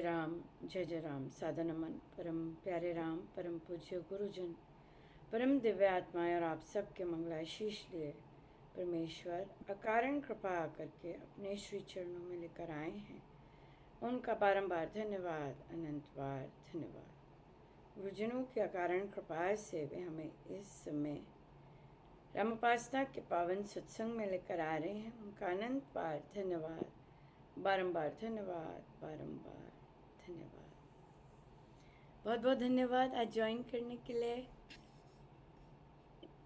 जय जय राम। सादा नमन परम प्यारे राम, परम पूज्य गुरुजन, परम दिव्य आत्माएं और आप सबके मंगलाशीष लिए परमेश्वर अकारण कृपा करके अपने श्री चरणों में लेकर आए हैं। उनका बारंबार धन्यवाद, अनंत बार धन्यवाद। गुरुजनों की अकारण कृपा से वे हमें इस समय राम उपासना के पावन सत्संग में लेकर आ रहे हैं। उनका अनंत बार धन्यवाद, बारंबार धन्यवाद, बारंबार धन्यवाद। बहुत बहुत धन्यवाद आज ज्वाइन करने के लिए।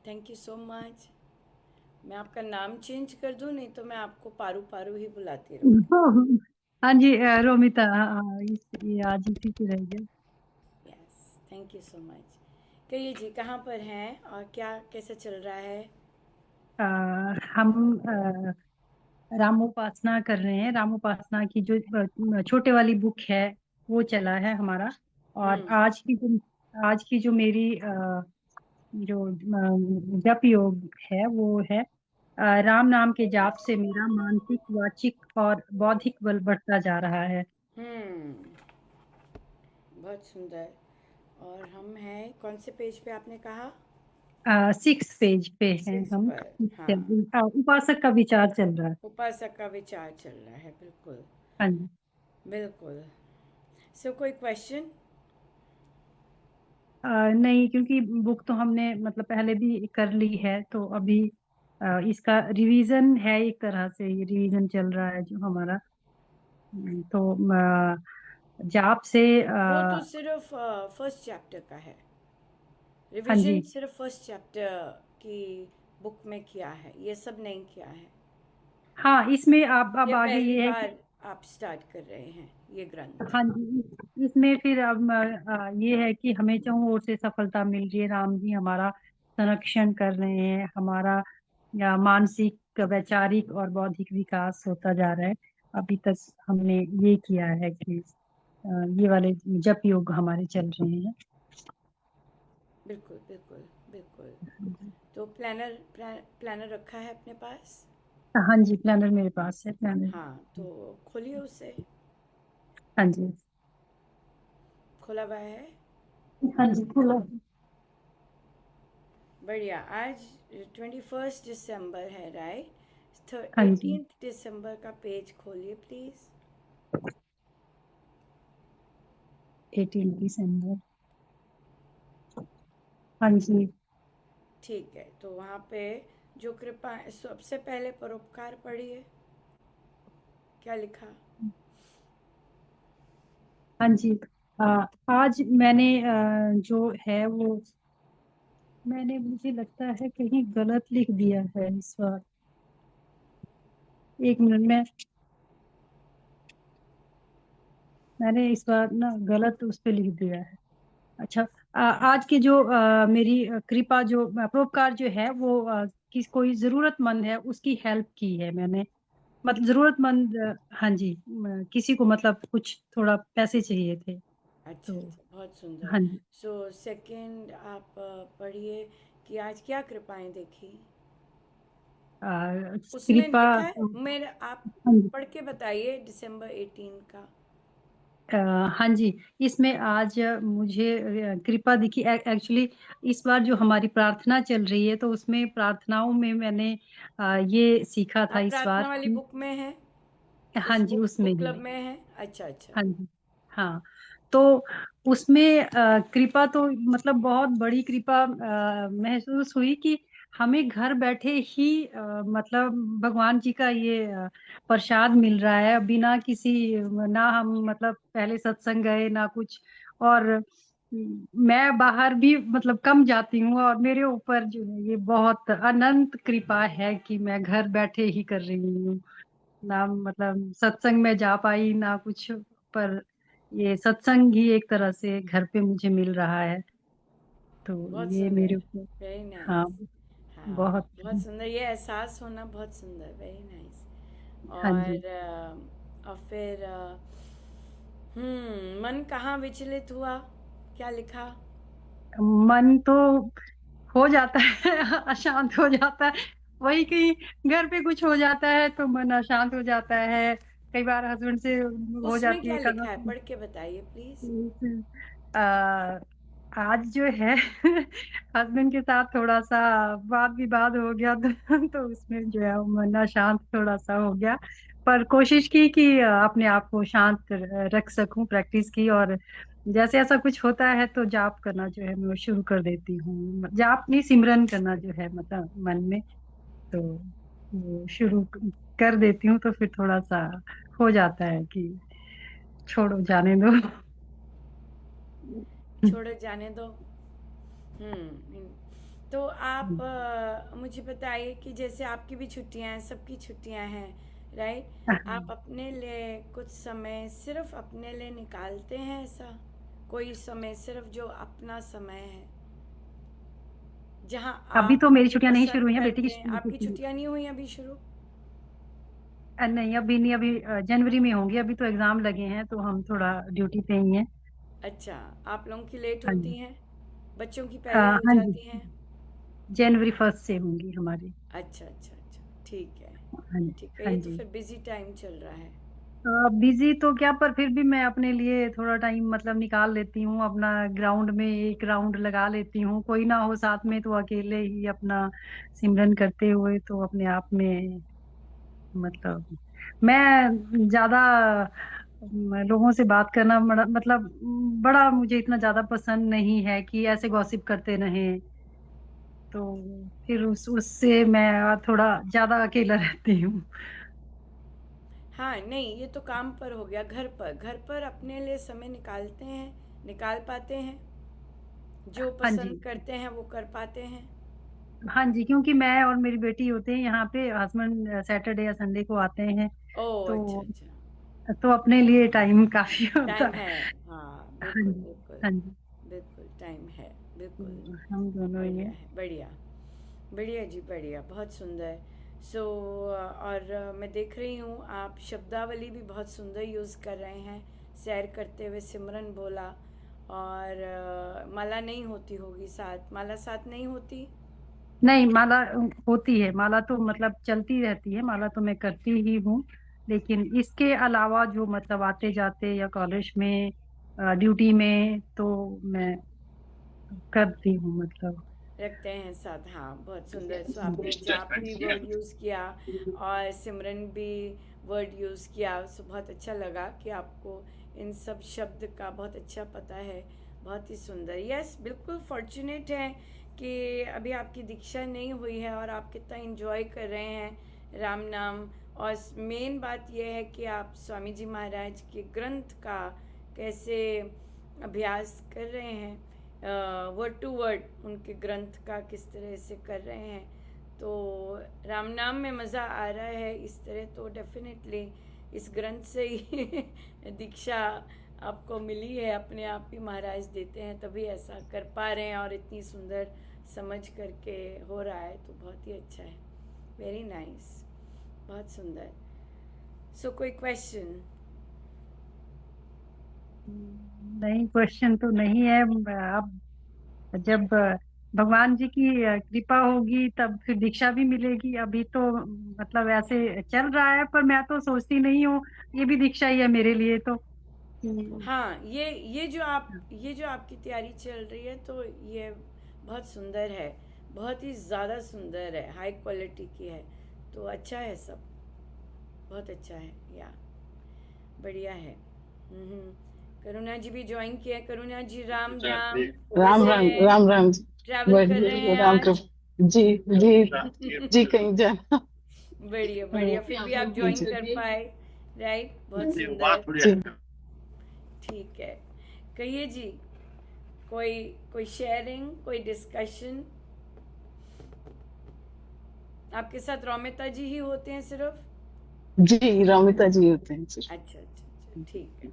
Thank you so much. मैं आपका नाम चेंज कर दूं, नहीं तो मैं आपको पारू पारू ही बुलाती रहूंगी। हाँ जी, रोमिता। हाँ, ये आज इसी से रह गया। Yes, thank you so much. कहिए जी, कहाँ पर हैं और क्या कैसा चल रहा है? हम रामोपासना कर रहे हैं। रामोपासना की जो छोटे वाली बुक है वो चला है हमारा। और आज की जो मेरी जो जप योग है वो है राम नाम के जाप से मेरा मानसिक, वाचिक और बौद्धिक बल बढ़ता जा रहा है। बहुत सुंदर। और हम हैं कौन से पेज पे आपने कहा? 6 पेज पे हैं 6 हम। पर। हाँ, उपासक का विचार चल रहा है। उपासक का विचार चल रहा है। बिल्कुल हाँ जी। बिल्कुल। सो कोई क्वेश्चन? नहीं, क्योंकि बुक तो हमने मतलब पहले भी कर ली है, तो अभी इसका रिवीजन है। एक तरह से ये रिवीजन चल रहा है जो हमारा। तो जाप से वो तो सिर्फ फर्स्ट चैप्टर का है। हाँ रिवीजन जी। सिर्फ फर्स्ट चैप्टर की बुक में किया है, ये सब नहीं किया है। हाँ, इसमें आप अब ये आगे पहली ये है कि बार आप स्टार्ट कर रहे हैं ये ग्रंथ। हाँ जी, इसमें फिर अब ये है कि हमें चारों ओर से सफलता मिल रही है। राम जी हमारा संरक्षण कर रहे हैं, हमारा मानसिक, वैचारिक और बौद्धिक विकास होता जा रहा है। अभी तक हमने ये किया है कि ये वाले जप योग हमारे चल रहे हैं। बिल्कुल बिल्कुल बिल्कुल। तो प्लानर रखा है अपने पास? हाँ जी, प्लानर मेरे पास है, प्लानर। हाँ, तो खोलिए उसे। हाँ जी। खोला हुआ है? हाँ जी, खोलो। बढ़िया। आज 21 दिसंबर है, राइट? हाँ जी। 18 दिसंबर का पेज खोलिए प्लीज। 18 दिसंबर। हाँ जी। ठीक है, तो वहाँ पे जो कृपा, सबसे पहले परोपकार पढ़िए। क्या लिखा? हाँ जी। अ, आज मैंने जो है वो मैंने मुझे लगता है कहीं गलत लिख दिया है इस बार। एक मिनट में, मैंने इस बार ना गलत उस पे लिख दिया है। अच्छा। आज की जो मेरी कृपा, जो परोपकार जो है वो किस कोई जरूरतमंद है उसकी हेल्प की है मैंने। मतलब जरूरतमंद, हाँ जी, किसी को मतलब कुछ थोड़ा पैसे चाहिए थे। अच्छा तो अच्छा, बहुत सुंदर। हाँ जी। सो सेकंड आप पढ़िए कि आज क्या कृपाएं देखी। उसमें कृपा लिखा है, मेरे आप हाँ जी। पढ़ के बताइए December 18 का। अ, हाँ जी, इसमें आज मुझे कृपा दिखी। एक्चुअली इस बार जो हमारी प्रार्थना चल रही है, तो उसमें प्रार्थनाओं में मैंने ये सीखा था आप इस बार प्रार्थना वाली कि बुक में है? हाँ उस जी, बुक उसमें बुक ही क्लब है। में है? अच्छा अच्छा। हाँ जी। हाँ, तो उसमें कृपा तो मतलब बहुत बड़ी कृपा महसूस हुई कि हमें घर बैठे ही मतलब भगवान जी का ये प्रसाद मिल रहा है, बिना किसी, ना हम मतलब पहले सत्संग गए ना कुछ। और मैं बाहर भी मतलब कम जाती हूँ, और मेरे ऊपर जो है ये बहुत अनंत कृपा है कि मैं घर बैठे ही कर रही हूँ। ना मतलब सत्संग में जा पाई ना कुछ, पर ये सत्संग ही एक तरह से घर पे मुझे मिल रहा है। तो बहुत ये सुंदर, मेरे ऊपर वेरी हाँ, नाइस। हाँ, बहुत। बहुत सुंदर, ये एहसास होना बहुत सुंदर, वेरी नाइस। हाँ जी। और फिर मन कहाँ विचलित हुआ? क्या लिखा? मन तो हो जाता है अशांत हो जाता है। वही कहीं घर पे कुछ हो जाता है तो मन अशांत हो जाता है। कई बार हस्बैंड से हो उसमें जाती क्या है लिखा है, पढ़ के बताइए प्लीज। आ, आज जो है हस्बैंड के साथ थोड़ा सा वाद विवाद हो गया तो उसमें जो है मन शांत थोड़ा सा हो गया। पर कोशिश की कि अपने आप को शांत रख सकूं, प्रैक्टिस की। और जैसे ऐसा कुछ होता है तो जाप करना जो है मैं शुरू कर देती हूँ। जाप नहीं, सिमरन करना जो है मतलब मन में। तो वो शुरू कर देती हूँ तो फिर थोड़ा सा हो जाता है कि छोड़ो जाने दो। छोड़ो जाने दो। हम्म। तो आप मुझे बताइए कि जैसे आपकी भी छुट्टियां हैं, सबकी छुट्टियां हैं, राइट? आप अपने लिए कुछ समय सिर्फ अपने लिए निकालते हैं ऐसा? कोई समय सिर्फ जो अपना समय है, जहां अभी आप तो मेरी जो छुट्टियां नहीं शुरू पसंद हुई हैं, बेटी की करते हैं। आपकी छुट्टियां नहीं हुई अभी शुरू? नहीं अभी नहीं, अभी जनवरी में होंगी। अभी तो एग्जाम लगे हैं तो हम थोड़ा ड्यूटी पे ही हैं। अच्छा, आप लोगों की लेट हाँ होती जी। हैं, बच्चों की पहले हो हाँ जी, जाती हैं? जनवरी 1 से होंगी हमारी। अच्छा अच्छा अच्छा, ठीक है। हाँ जी। ठीक है, हाँ ये तो जी। फिर बिजी टाइम चल रहा है। बिजी तो क्या, पर फिर भी मैं अपने लिए थोड़ा टाइम मतलब निकाल लेती हूँ। अपना ग्राउंड में एक राउंड लगा लेती हूँ, कोई ना हो साथ में तो अकेले ही अपना सिमरन करते हुए तो अपने आप में मतलब मैं ज्यादा लोगों से बात करना मतलब बड़ा मुझे इतना ज्यादा पसंद नहीं है कि ऐसे गॉसिप करते रहें। तो फिर उससे मैं थोड़ा ज्यादा अकेला रहती हूँ। हाँ, नहीं, ये तो काम पर हो गया। घर पर अपने लिए समय निकालते हैं, निकाल पाते हैं? जो हाँ जी। पसंद करते हैं वो कर पाते हैं? हाँ जी, क्योंकि मैं और मेरी बेटी होते हैं यहाँ पे, हस्बैंड सैटरडे या संडे को आते हैं। ओह अच्छा तो अच्छा। अपने लिए टाइम काफी होता टाइम है। है। हाँ हाँ बिल्कुल जी। बिल्कुल। हाँ जी। बिल्कुल टाइम है। बिल्कुल। तो हम दोनों ही बढ़िया हैं। है, बढ़िया। बढ़िया जी, बढ़िया, बहुत सुंदर। सो और मैं देख रही हूँ आप शब्दावली भी बहुत सुंदर यूज़ कर रहे हैं। सैर करते हुए सिमरन बोला। और माला नहीं होती होगी साथ, माला साथ नहीं होती? नहीं, माला होती है। माला तो मतलब चलती रहती है, माला तो मैं करती ही हूँ। लेकिन इसके अलावा जो मतलब आते जाते या कॉलेज में ड्यूटी में तो मैं करती हूँ मतलब। रखते हैं साथ, हाँ, बहुत सुंदर। सो आपने जाप भी वर्ड यूज़ किया और सिमरन भी वर्ड यूज़ किया। सो बहुत अच्छा लगा कि आपको इन सब शब्द का बहुत अच्छा पता है। बहुत ही सुंदर। यस, बिल्कुल फॉर्चुनेट है कि अभी आपकी दीक्षा नहीं हुई है और आप कितना इंजॉय कर रहे हैं राम नाम। और मेन बात यह है कि आप स्वामी जी महाराज के ग्रंथ का कैसे अभ्यास कर रहे हैं, वर्ड टू वर्ड उनके ग्रंथ का किस तरह से कर रहे हैं। तो राम नाम में मज़ा आ रहा है इस तरह, तो डेफिनेटली इस ग्रंथ से ही दीक्षा आपको मिली है। अपने आप ही महाराज देते हैं, तभी ऐसा कर पा रहे हैं और इतनी सुंदर समझ करके हो रहा है, तो बहुत ही अच्छा है। वेरी नाइस, बहुत सुंदर। सो कोई क्वेश्चन? नहीं, क्वेश्चन तो नहीं है। अब जब भगवान जी की कृपा होगी तब फिर दीक्षा भी मिलेगी। अभी तो मतलब ऐसे चल रहा है, पर मैं तो सोचती नहीं हूँ, ये भी दीक्षा ही है मेरे लिए तो हाँ, ये जो आपकी तैयारी चल रही है, तो ये बहुत सुंदर है। बहुत ही ज़्यादा सुंदर है, हाई क्वालिटी की है। तो अच्छा है सब, बहुत अच्छा है। या बढ़िया है। करुणा जी भी ज्वाइन किया। करुणा जी, राम राम। राम कैसे राम हैं? राम राम जी। ट्रैवल कर रहे बढ़िया, हैं राम आज? कृष्ण जी। जी जी, कहीं जाना। बढ़िया बढ़िया, फिर भी आप हाँ, ज्वाइन जी कर पाए, राइट? बहुत सुंदर। जी। ठीक है, कहिए जी। कोई कोई शेयरिंग, कोई डिस्कशन? आपके साथ रौमिता जी ही होते हैं सिर्फ? जी, रमिता जी होते हैं सिर्फ। अच्छा अच्छा अच्छा, ठीक है।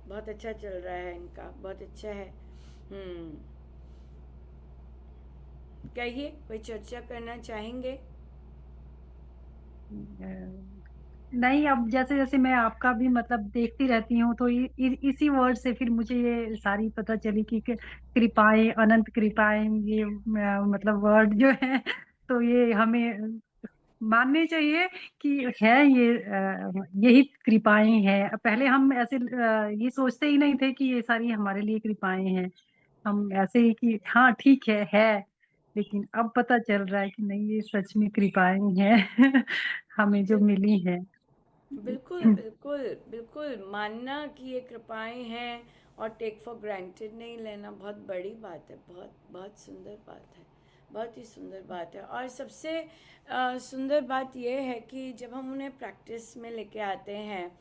बहुत अच्छा चल रहा है इनका, बहुत अच्छा है। हम्म। कहिए, कोई चर्चा करना चाहेंगे? नहीं, अब जैसे जैसे मैं आपका भी मतलब देखती रहती हूँ तो इसी वर्ड से फिर मुझे ये सारी पता चली कि कृपाएं, अनंत कृपाएं, ये मतलब वर्ड जो है तो ये हमें मानने चाहिए कि है ये यही कृपाएं हैं। पहले हम ऐसे ये सोचते ही नहीं थे कि ये सारी हमारे लिए कृपाएं हैं। हम ऐसे ही कि हाँ ठीक है। लेकिन अब पता चल रहा है कि नहीं, ये सच में कृपाएं हैं हमें जो मिली है। बिल्कुल बिल्कुल बिल्कुल, मानना कि ये कृपाएं हैं और टेक फॉर ग्रांटेड नहीं लेना बहुत बड़ी बात है, बहुत बहुत सुंदर बात है, बहुत ही सुंदर बात है। और सबसे सुंदर बात यह है कि जब हम उन्हें प्रैक्टिस में लेके आते हैं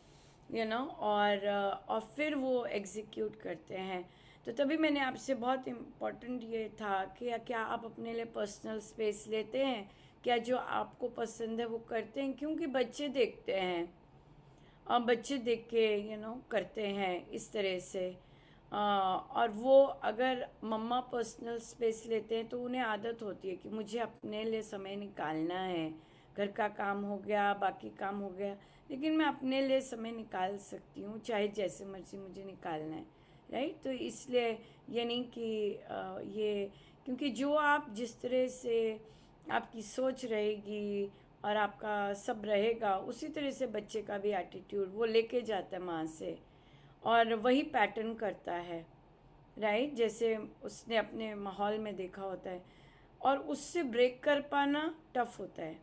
और फिर वो एग्जीक्यूट करते हैं, तो तभी मैंने आपसे बहुत इम्पोर्टेंट ये था कि क्या आप अपने लिए पर्सनल स्पेस लेते हैं, क्या जो आपको पसंद है वो करते हैं, क्योंकि बच्चे देखते हैं और बच्चे देख के करते हैं इस तरह से। और वो अगर मम्मा पर्सनल स्पेस लेते हैं तो उन्हें आदत होती है कि मुझे अपने लिए समय निकालना है, घर का काम हो गया, बाकी काम हो गया, लेकिन मैं अपने लिए समय निकाल सकती हूँ चाहे जैसे मर्जी मुझे निकालना है, राइट। तो इसलिए ये नहीं कि ये, क्योंकि जो आप जिस तरह से आपकी सोच रहेगी और आपका सब रहेगा, उसी तरह से बच्चे का भी एटीट्यूड वो लेके जाता है माँ से, और वही पैटर्न करता है, राइट। जैसे उसने अपने माहौल में देखा होता है, और उससे ब्रेक कर पाना टफ होता है,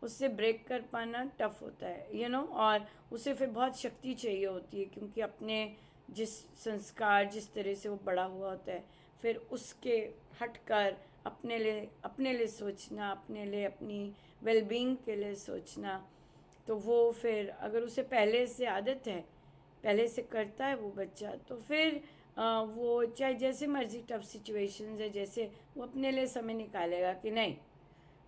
उससे ब्रेक कर पाना टफ होता है और उसे फिर बहुत शक्ति चाहिए होती है, क्योंकि अपने जिस संस्कार जिस तरह से वो बड़ा हुआ होता है, फिर उसके हटकर अपने लिए सोचना, अपने लिए अपनी वेलबींग के लिए सोचना, तो वो फिर अगर उसे पहले से आदत है, पहले से करता है वो बच्चा, तो फिर वो चाहे जैसे मर्जी टफ सिचुएशंस है, जैसे वो अपने लिए समय निकालेगा कि नहीं,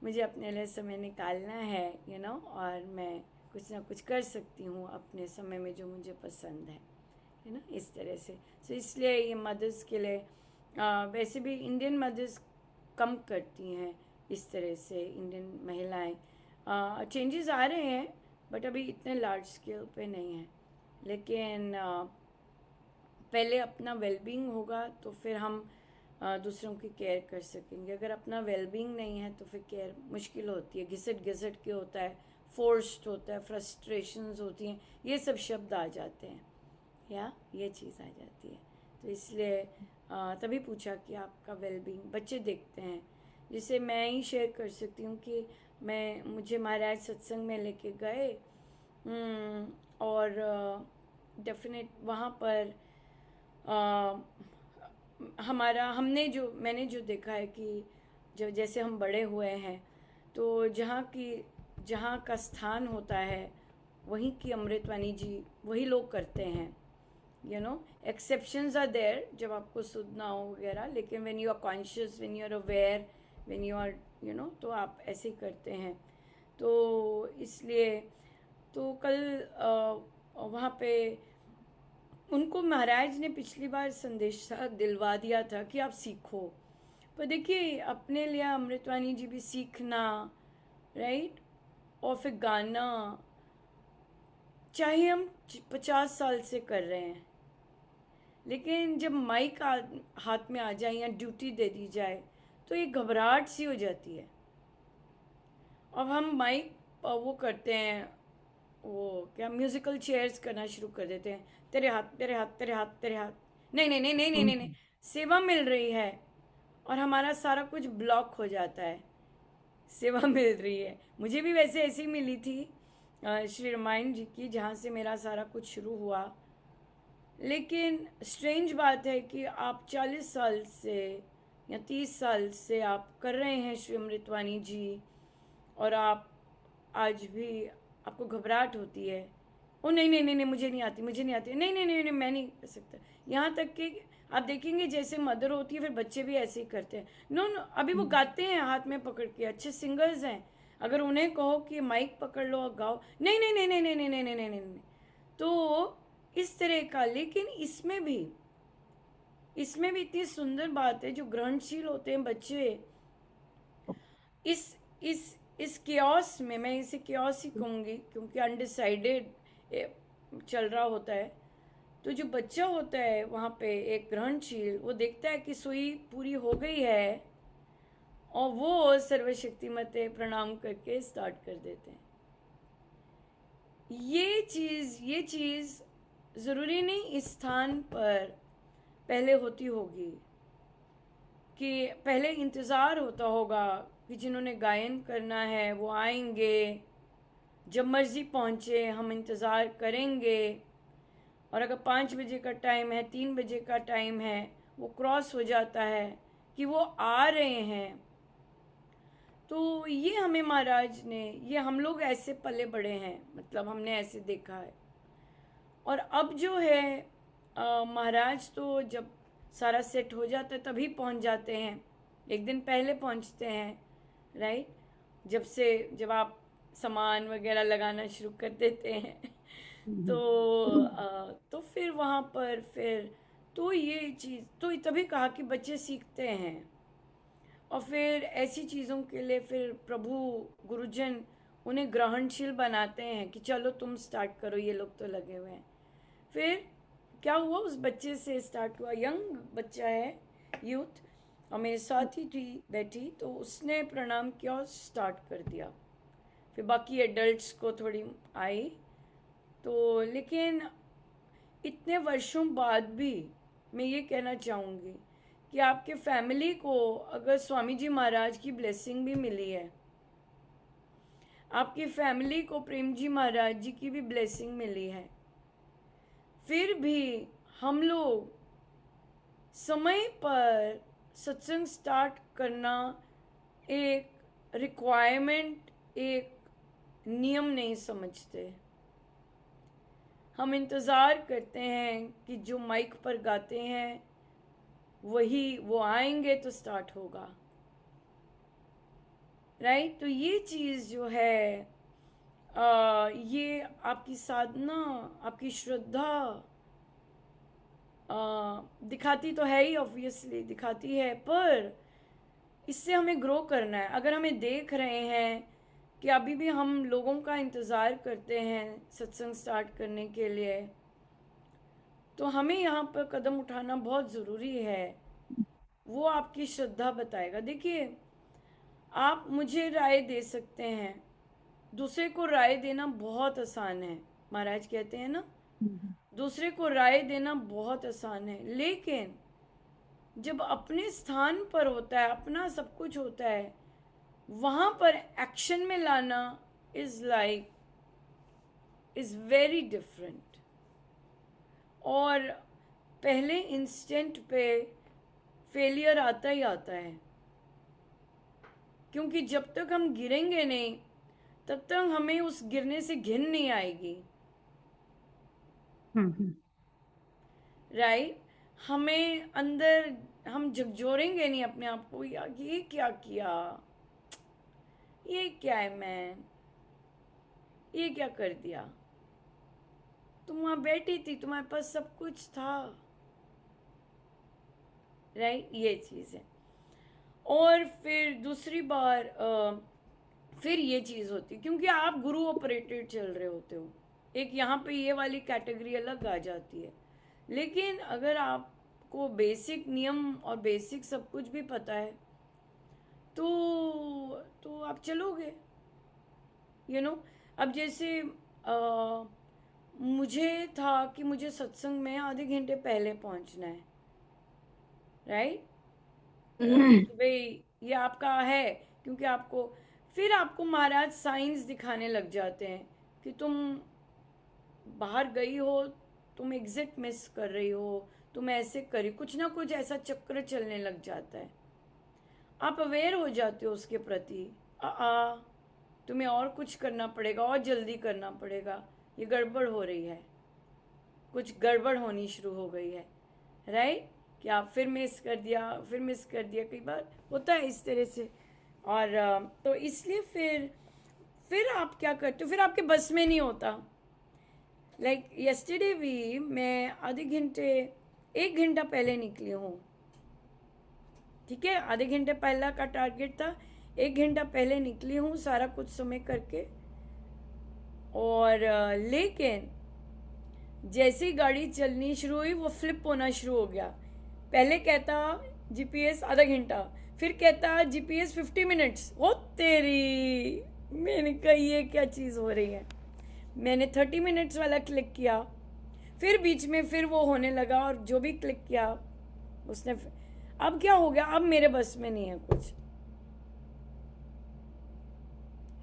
मुझे अपने लिए समय निकालना है और मैं कुछ ना कुछ कर सकती हूँ अपने समय में जो मुझे पसंद है इस तरह से। सो इसलिए ये मदर्स के लिए वैसे भी इंडियन मदर्स कम करती हैं इस तरह से, इंडियन महिलाएं चेंजेस आ रहे हैं बट अभी इतने लार्ज स्केल पे नहीं है, लेकिन पहले अपना वेलबींग होगा तो फिर हम दूसरों की केयर कर सकेंगे। अगर अपना वेलबींग नहीं है तो फिर केयर मुश्किल होती है, घिसट घिसट के होता है, फोर्स्ड होता है, फ्रस्ट्रेशंस होती हैं, ये सब शब्द आ जाते हैं या ये चीज़ आ जाती है। तो इसलिए तभी पूछा कि आपका वेलबींग बच्चे देखते हैं, जिसे मैं ही शेयर कर सकती हूँ कि मुझे महाराज सत्संग में लेके गए और डेफिनेट वहाँ पर मैंने जो देखा है कि जो जैसे हम बड़े हुए हैं, तो जहाँ का स्थान होता है वहीं की अमृतवाणी जी वही लोग करते हैं, एक्सेप्शंस आर देयर जब आपको सुनना हो वगैरह, लेकिन when you are conscious, when you are aware, when you are तो आप ऐसे ही करते हैं। तो इसलिए तो कल वहाँ पे उनको महाराज ने पिछली बार संदेश दिलवा दिया था कि आप सीखो, पर देखिए अपने लिए अमृतवाणी जी भी सीखना, राइट, और फिर गाना, चाहे हम 50 साल से कर रहे हैं, लेकिन जब माइक हाथ में आ जाए या ड्यूटी दे दी जाए तो ये घबराहट सी हो जाती है। अब हम माइक वो करते हैं, वो क्या म्यूजिकल चेयर्स करना शुरू कर देते हैं, तेरे हाथ तेरे हाथ तेरे हाथ तेरे हाथ, नहीं नहीं नहीं नहीं नहीं नहीं, नहीं। सेवा मिल रही है और हमारा सारा कुछ ब्लॉक हो जाता है, सेवा मिल रही है। मुझे भी वैसे ऐसी मिली थी श्री रामायण जी की, जहाँ से मेरा सारा कुछ शुरू हुआ। लेकिन स्ट्रेंज बात है कि आप 40 साल से या 30 साल से आप कर रहे हैं श्री अमृतवाणी जी, और आप आज भी आपको घबराहट होती है, ओ नहीं नहीं नहीं नहीं मुझे नहीं आती, मुझे नहीं आती, नहीं नहीं नहीं नहीं मैं नहीं कर सकता। यहाँ तक कि आप देखेंगे जैसे मदर होती है फिर बच्चे भी ऐसे ही करते हैं। नो नो, अभी वो गाते हैं हाथ में पकड़ के, अच्छे सिंगर्स हैं, अगर उन्हें कहो कि माइक पकड़ लो और गाओ, नहीं नहीं नहीं नहीं नहीं नहीं नहीं नहीं नहीं नहीं, तो इस तरह का। लेकिन इसमें भी इतनी सुंदर बात है, जो ग्रहणशील होते हैं बच्चे, इस इस केओस में, मैं इसे केओस ही कहूँगी क्योंकि अनडिसाइडेड चल रहा होता है, तो जो बच्चा होता है वहाँ पे एक ग्रहणशील, वो देखता है कि सुई पूरी हो गई है और वो सर्वशक्तिमते प्रणाम करके स्टार्ट कर देते हैं। ये चीज़ ज़रूरी नहीं इस स्थान पर पहले होती होगी, कि पहले इंतज़ार होता होगा कि जिन्होंने गायन करना है वो आएंगे, जब मर्ज़ी पहुँचे, हम इंतज़ार करेंगे, और अगर 5 बजे का टाइम है, 3 बजे का टाइम है, वो क्रॉस हो जाता है कि वो आ रहे हैं। तो ये हमें महाराज ने, ये हम लोग ऐसे पले बड़े हैं, मतलब हमने ऐसे देखा है। और अब जो है महाराज तो जब सारा सेट हो जाता है तभी पहुंच जाते हैं, एक दिन पहले पहुंचते हैं, राइट। जब आप सामान वगैरह लगाना शुरू कर देते हैं तो फिर वहाँ पर फिर तो ये चीज़ तो तभी कहा कि बच्चे सीखते हैं, और फिर ऐसी चीज़ों के लिए फिर प्रभु गुरुजन उन्हें ग्रहणशील बनाते हैं कि चलो तुम स्टार्ट करो, ये लोग तो लगे हुए हैं। फिर क्या हुआ, उस बच्चे से स्टार्ट हुआ, यंग बच्चा है, यूथ, और मेरे साथ ही थी बैठी, तो उसने प्रणाम किया और स्टार्ट कर दिया। फिर बाकी एडल्ट्स को थोड़ी आई, तो लेकिन इतने वर्षों बाद भी मैं ये कहना चाहूँगी कि आपके फैमिली को अगर स्वामी जी महाराज की ब्लेसिंग भी मिली है, आपकी फैमिली को प्रेम जी महाराज जी की भी ब्लेसिंग मिली है, फिर भी हम लोग समय पर सत्संग स्टार्ट करना एक रिक्वायरमेंट, एक नियम नहीं समझते। हम इंतज़ार करते हैं कि जो माइक पर गाते हैं वो आएंगे तो स्टार्ट होगा, राइट। तो ये चीज़ जो है ये आपकी साधना, आपकी श्रद्धा दिखाती तो है ही, ऑब्वियसली दिखाती है, पर इससे हमें ग्रो करना है। अगर हमें देख रहे हैं कि अभी भी हम लोगों का इंतज़ार करते हैं सत्संग स्टार्ट करने के लिए, तो हमें यहाँ पर कदम उठाना बहुत ज़रूरी है। वो आपकी श्रद्धा बताएगा। देखिए, आप मुझे राय दे सकते हैं, दूसरे को राय देना बहुत आसान है। महाराज कहते हैं ना, दूसरे को राय देना बहुत आसान है, लेकिन जब अपने स्थान पर होता है, अपना सब कुछ होता है, वहाँ पर एक्शन में लाना इज़ वेरी डिफरेंट। और पहले इंस्टेंट पे फेलियर आता ही आता है, क्योंकि जब तक हम गिरेंगे नहीं तब तक हमें उस गिरने से घिन नहीं आएगी, राइट। हमें अंदर हम झकझोरेंगे नहीं अपने आप को, यार ये क्या किया, ये क्या है, मैं ये क्या कर दिया। तुम वहाँ बैठी थी, तुम्हारे पास सब कुछ था, राइट। ये चीज़ है। और फिर दूसरी बार फिर ये चीज़ होती है, क्योंकि आप गुरु ऑपरेटेड चल रहे होते हो, एक यहाँ पे ये वाली कैटेगरी अलग आ जाती है। लेकिन अगर आपको बेसिक नियम और बेसिक सब कुछ भी पता है तो आप चलोगे, यू नो। अब जैसे मुझे था कि मुझे सत्संग में आधे घंटे पहले पहुंचना है, राइट। भाई ये आपका है, क्योंकि फिर आपको महाराज साइंस दिखाने लग जाते हैं कि तुम बाहर गई हो, तुम एग्जिट मिस कर रही हो, तुम ऐसे करी, कुछ ना कुछ ऐसा चक्र चलने लग जाता है। आप अवेयर हो जाते हो उसके प्रति, तुम्हें और कुछ करना पड़ेगा, और जल्दी करना पड़ेगा, ये गड़बड़ हो रही है, कुछ गड़बड़ होनी शुरू हो गई है, राइट। कि आप फिर मिस कर दिया, कई बार होता है इस तरह से। और तो इसलिए फिर आप क्या करते हो, फिर आपके बस में नहीं होता। लाइक यस्टरडे भी मैं आधे घंटे 1 घंटा पहले निकली हूँ, ठीक है, आधे घंटे पहला का टारगेट था, 1 घंटा पहले निकली हूँ सारा कुछ समय करके। और लेकिन जैसे ही गाड़ी चलनी शुरू हुई वो फ्लिप होना शुरू हो गया। पहले कहता जीपीएस आधा घंटा, फिर कहता GPS 50 मिनट्स। ओ तेरी, मैंने कहा ये क्या चीज़ हो रही है। मैंने 30 मिनट्स वाला क्लिक किया, फिर बीच में फिर वो होने लगा, और जो भी क्लिक किया उसने अब क्या हो गया, अब मेरे बस में नहीं है कुछ,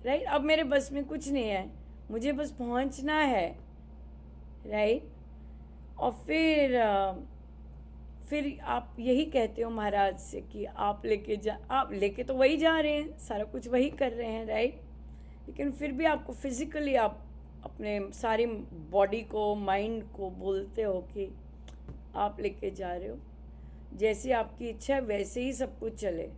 राइट। अब मेरे बस में कुछ नहीं है, मुझे बस पहुंचना है, राइट। और फिर आप यही कहते हो महाराज से कि आप लेके तो वही जा रहे हैं, सारा कुछ वही कर रहे हैं, राइट। लेकिन फिर भी आपको फिजिकली आप अपने सारी बॉडी को, माइंड को बोलते हो कि आप लेके जा रहे हो, जैसी आपकी इच्छा है वैसे ही सब कुछ चले,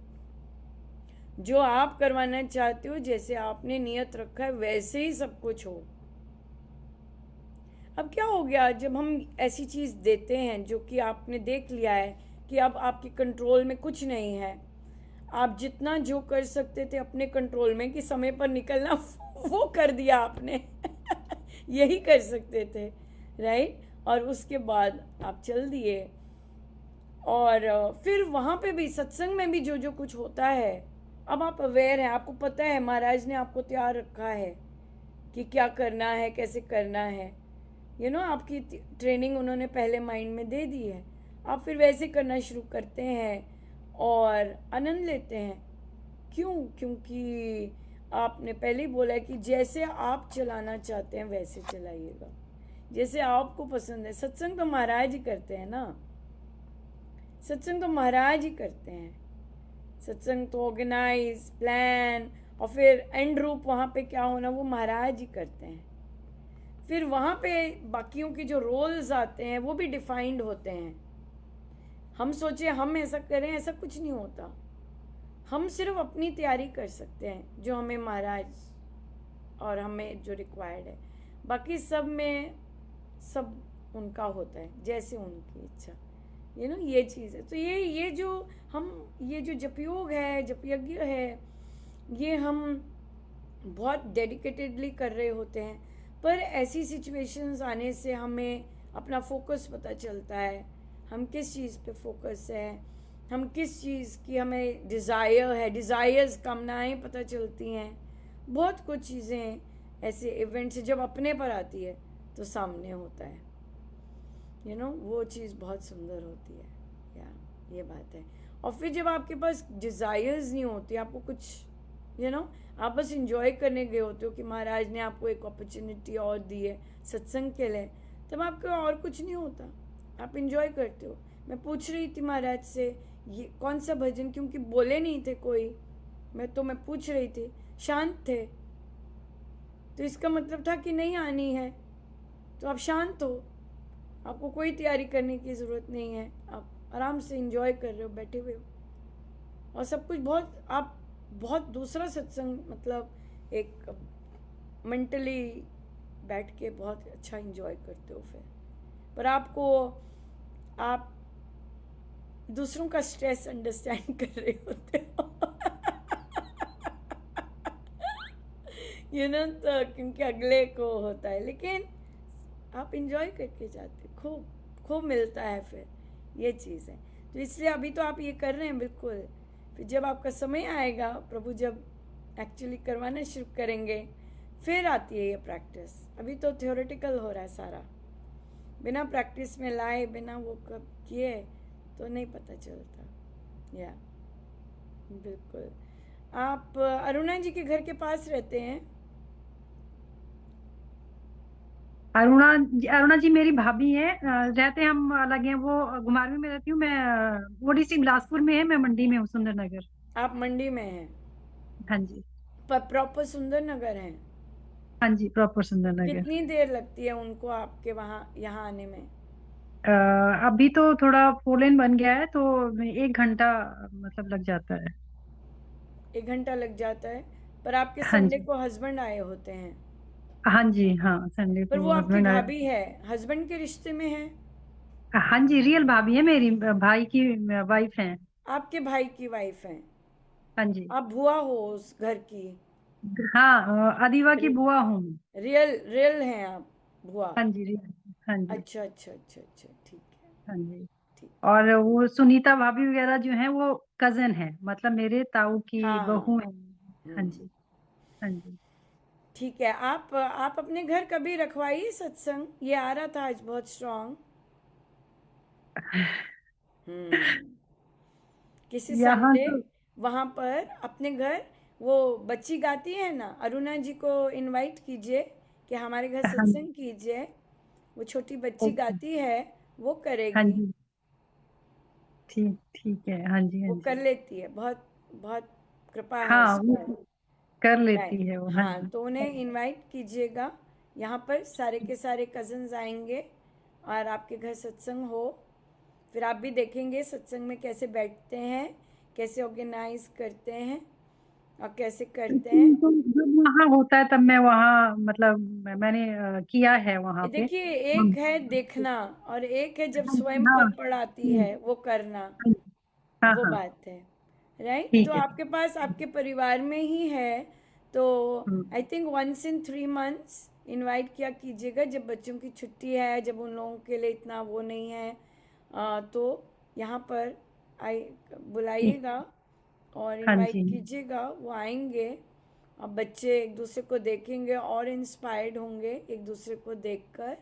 जो आप करवाना चाहते हो, जैसे आपने नियत रखा है वैसे ही सब कुछ हो। अब क्या हो गया, जब हम ऐसी चीज़ देते हैं जो कि आपने देख लिया है कि अब आपके कंट्रोल में कुछ नहीं है, आप जितना जो कर सकते थे अपने कंट्रोल में कि समय पर निकलना वो कर दिया आपने यही कर सकते थे, राइट। और उसके बाद आप चल दिए, और फिर वहाँ पे भी सत्संग में भी जो जो कुछ होता है, अब आप अवेयर हैं, आपको पता है महाराज ने आपको तैयार रखा है कि क्या करना है, कैसे करना है, आपकी ट्रेनिंग उन्होंने पहले माइंड में दे दी है। आप फिर वैसे करना शुरू करते हैं और आनंद लेते हैं। क्यों? क्योंकि आपने पहले ही बोला है कि जैसे आप चलाना चाहते हैं वैसे चलाइएगा, जैसे आपको पसंद है। सत्संग तो महाराज ही करते हैं ना, सत्संग तो महाराज ही करते हैं। सत्संग तो ऑर्गेनाइज, प्लान, और फिर एंड रूप वहाँ पे क्या होना वो महाराज ही करते हैं। फिर वहाँ पे बाकियों के जो रोल्स आते हैं वो भी डिफाइंड होते हैं। हम सोचे हम ऐसा करें, ऐसा कुछ नहीं होता। हम सिर्फ अपनी तैयारी कर सकते हैं जो हमें महाराज और हमें जो रिक्वायर्ड है, बाकी सब में सब उनका होता है जैसे उनकी इच्छा, ये चीज़ है। तो ये जो जपयोग है, जपयज्ञ है, ये हम बहुत डेडिकेटेडली कर रहे होते हैं, पर ऐसी सिचुएशंस आने से हमें अपना फोकस पता चलता है, हम किस चीज़ पे फोकस है, हम किस चीज़ की हमें डिज़ायर है, डिज़ायर्स, कामनाएं पता चलती हैं। बहुत कुछ चीज़ें ऐसे इवेंट से जब अपने पर आती है तो सामने होता है, वो चीज़ बहुत सुंदर होती है, ये बात है। और फिर जब आपके पास डिज़ायर्स नहीं होती, आपको कुछ आप बस इंजॉय करने गए होते हो कि महाराज ने आपको एक अपॉर्चुनिटी और दी है सत्संग के लिए, तब आपको और कुछ नहीं होता, आप इंजॉय करते हो। मैं पूछ रही थी महाराज से ये कौन सा भजन, क्योंकि बोले नहीं थे कोई, मैं पूछ रही थी, शांत थे, तो इसका मतलब था कि नहीं आनी है, तो आप शांत हो, आपको कोई तैयारी करने की ज़रूरत नहीं है, आप आराम से इंजॉय कर रहे हो, बैठे हुए हो, और सब कुछ आप बहुत दूसरा सत्संग, मतलब एक मेंटली बैठ के बहुत अच्छा इंजॉय करते हो फिर। पर आप दूसरों का स्ट्रेस अंडरस्टैंड कर रहे होते हो तो क्योंकि अगले को होता है, लेकिन आप इंजॉय करके जाते, खूब मिलता है फिर, ये चीज़ है। तो इसलिए अभी तो आप ये कर रहे हैं बिल्कुल, फिर जब आपका समय आएगा, प्रभु जब एक्चुअली करवाना शुरू करेंगे, फिर आती है ये प्रैक्टिस। अभी तो थ्योरेटिकल हो रहा है सारा, बिना प्रैक्टिस में लाए, बिना वो कब किए तो नहीं पता चलता। या बिल्कुल। आप अरुणा जी के घर के पास रहते हैं? अरुणा जी मेरी भाभी है, रहते हम अलग हैं, वो घुमारवीं में रहती हूँ मैं, वो डिस्ट्रिक्ट बिलासपुर में है, मैं मंडी में हूँ, सुंदर नगर। आप मंडी में हैं? हाँ जी। पर प्रॉपर सुंदर नगर हैं? हाँ जी, प्रॉपर सुंदर नगर। कितनी देर लगती है उनको आपके वहाँ यहाँ आने में? अभी तो थोड़ा 4 लेन बन गया है, तो 1 घंटा मतलब लग जाता है। 1 घंटा लग जाता है, पर आपके हाँ संडे जी। को हस्बैंड आए होते हैं? हाँ जी, हाँ, संडे पर वो को आपकी हस्बैंड आए। भाभी है, हस्बैंड के रिश्ते में है? हाँ जी, रियल भाभी है मेरी, भाई की वाइफ है। आपके भाई की वाइफ है? हाँ जी। आप बुआ हो उस घर की? हाँ, अदीवा की रि, बुआ हूँ मैं। रियल हैं आप बुआ? हाँ जी, रियल। हाँ जी। अच्छा अच्छा अच्छा अच्छा, ठीक है। हाँ जी। ठीक। और वो सुनीता भाभी वगैरह जो है वो कजन है, मतलब मेरे ताऊ की हाँ। बहू है। हाँ हम्म। जी। हाँ जी। ठीक है, आप अपने घर कभी रखवाइए सत्संग, ये आ रहा था आज बहुत स्ट्रांग। हम्म। किसी यहाँ संडे तो वहां पर अपने घर, वो बच्ची गाती है ना, अरुणा जी को इनवाइट कीजिए कि हमारे घर हाँ जी। सत्संग कीजिए। वो छोटी बच्ची ओके। गाती है, वो हाँ करेगी। जी। ठीक ठीक है। हाँ जी। हाँ वो कर जी। लेती है, बहुत बहुत कृपा है हाँ उस वो पर। कर राइट। लेती है वो। हाँ हाँ, जी। तो उन्हें इनवाइट कीजिएगा। यहाँ पर सारे के सारे कजन्स आएंगे और आपके घर सत्संग हो। फिर आप भी देखेंगे सत्संग में कैसे बैठते हैं, कैसे ऑर्गेनाइज करते हैं और कैसे करते हैं। तो जब वहाँ होता है तब मैं वहाँ मतलब मैंने किया है वहाँ पे। देखिए, हम। एक है देखना और एक है जब स्वयं हाँ। पर पढ़ाती है वो करना, हाँ वो हाँ। बात है। राइट, तो ठीक है। आपके पास आपके परिवार में ही है, तो hmm. I think 1 in 3 months invite किया कीजिएगा, जब बच्चों की छुट्टी है, जब उन लोगों के लिए इतना वो नहीं है। तो यहाँ पर आई ठीक। बुलाइएगा और हाँ इनवाइट जी। कीजिएगा, वो आएंगे। अब बच्चे एक दूसरे को देखेंगे और इंस्पायर्ड होंगे एक दूसरे को देखकर,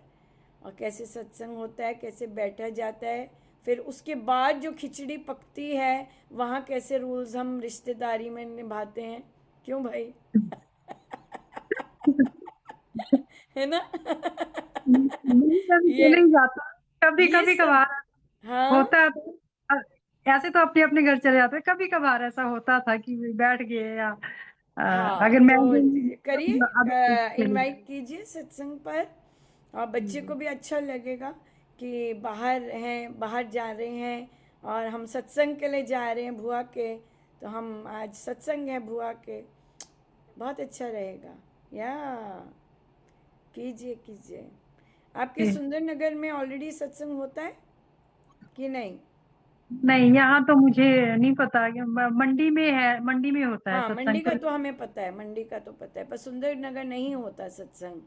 और कैसे सत्संग होता है, कैसे बैठा जाता है। फिर उसके बाद जो खिचड़ी पकती है, वहाँ कैसे रूल्स हम रिश्तेदारी में निभाते हैं। क्यों भाई? है ना? नहीं, कभी ये चले ही जाता, कभी ये कभी सब। कभार हाँ। होता है तो ऐसे तो अपने अपने घर चले जाते हैं, कभी कभार ऐसा होता था कि बैठ गए या हाँ, अगर मैं तो गई करिए, तो अब चले इनवाइट गए। कीजिए सत्संग पर। और बच्चे को हम्म। भी अच्छा लगेगा कि बाहर हैं, बाहर जा रहे हैं और हम सत्संग के लिए जा रहे हैं बुआ के, तो हम आज सत्संग है बुआ के। बहुत अच्छा रहेगा। या कीजिए कीजिए। आपके ठीक। सुंदर नगर में ऑलरेडी सत्संग होता है कि नहीं? नहीं, यहाँ तो मुझे नहीं पता कि मंडी में है, मंडी में होता है हाँ, सत्संग मंडी का पर। तो हमें पता है, मंडी का तो पता है, पर सुंदर नगर नहीं होता सत्संग।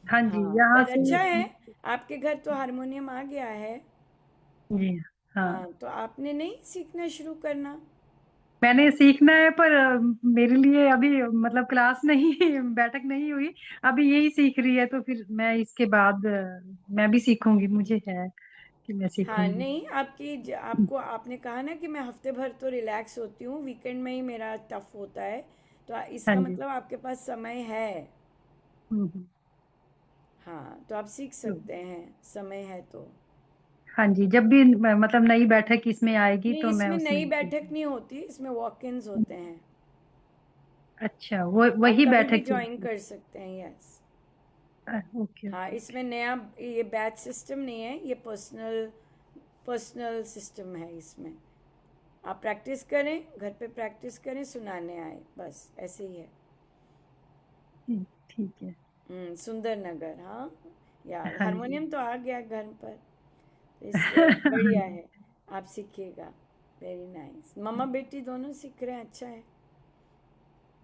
हाँ जी, हाँ, यहाँ पर से। अच्छा है, आपके घर तो हारमोनियम आ गया है। जी। हाँ। हाँ, तो आपने नहीं सीखना शुरू करना? मैंने सीखना है पर मेरे लिए अभी मतलब क्लास नहीं बैठक नहीं हुई, अभी यही सीख रही है, तो फिर मैं इसके बाद मैं भी सीखूंगी, मुझे है कि मैं हाँ, सीखूंगी। नहीं, आपको आपने कहा ना कि मैं हफ्ते भर तो रिलैक्स होती हूँ, वीकेंड में ही मेरा टफ होता है। तो हाँ इसका जी। मतलब आपके पास समय है। हम्म। हाँ, तो आप सीख तो सकते हैं, समय है तो। हाँ जी, जब भी मतलब नई बैठक इसमें आएगी नहीं, तो मैं इसमें उसमें नई बैठक सीखूंगी। नहीं होती, इसमें वॉक इन्स होते हैं। अच्छा, वो आप वही कभी भी बैठक की। ज्वाइन कर सकते हैं, यस। ओके हाँ, ओके ओके। इसमें नया ये बैच सिस्टम नहीं है, ये पर्सनल पर्सनल सिस्टम है इसमें। आप प्रैक्टिस करें, घर पे प्रैक्टिस करें, सुनाने आए, बस ऐसे ही है। ठीक है। सुंदर नगर, हाँ। यार, हाँ जी। हारमोनियम तो आ गया घर पर, तो इसलिए बढ़िया है। आप सीखिएगा। वेरी नाइस, मम्मा बेटी दोनों सीख रहे हैं, अच्छा है।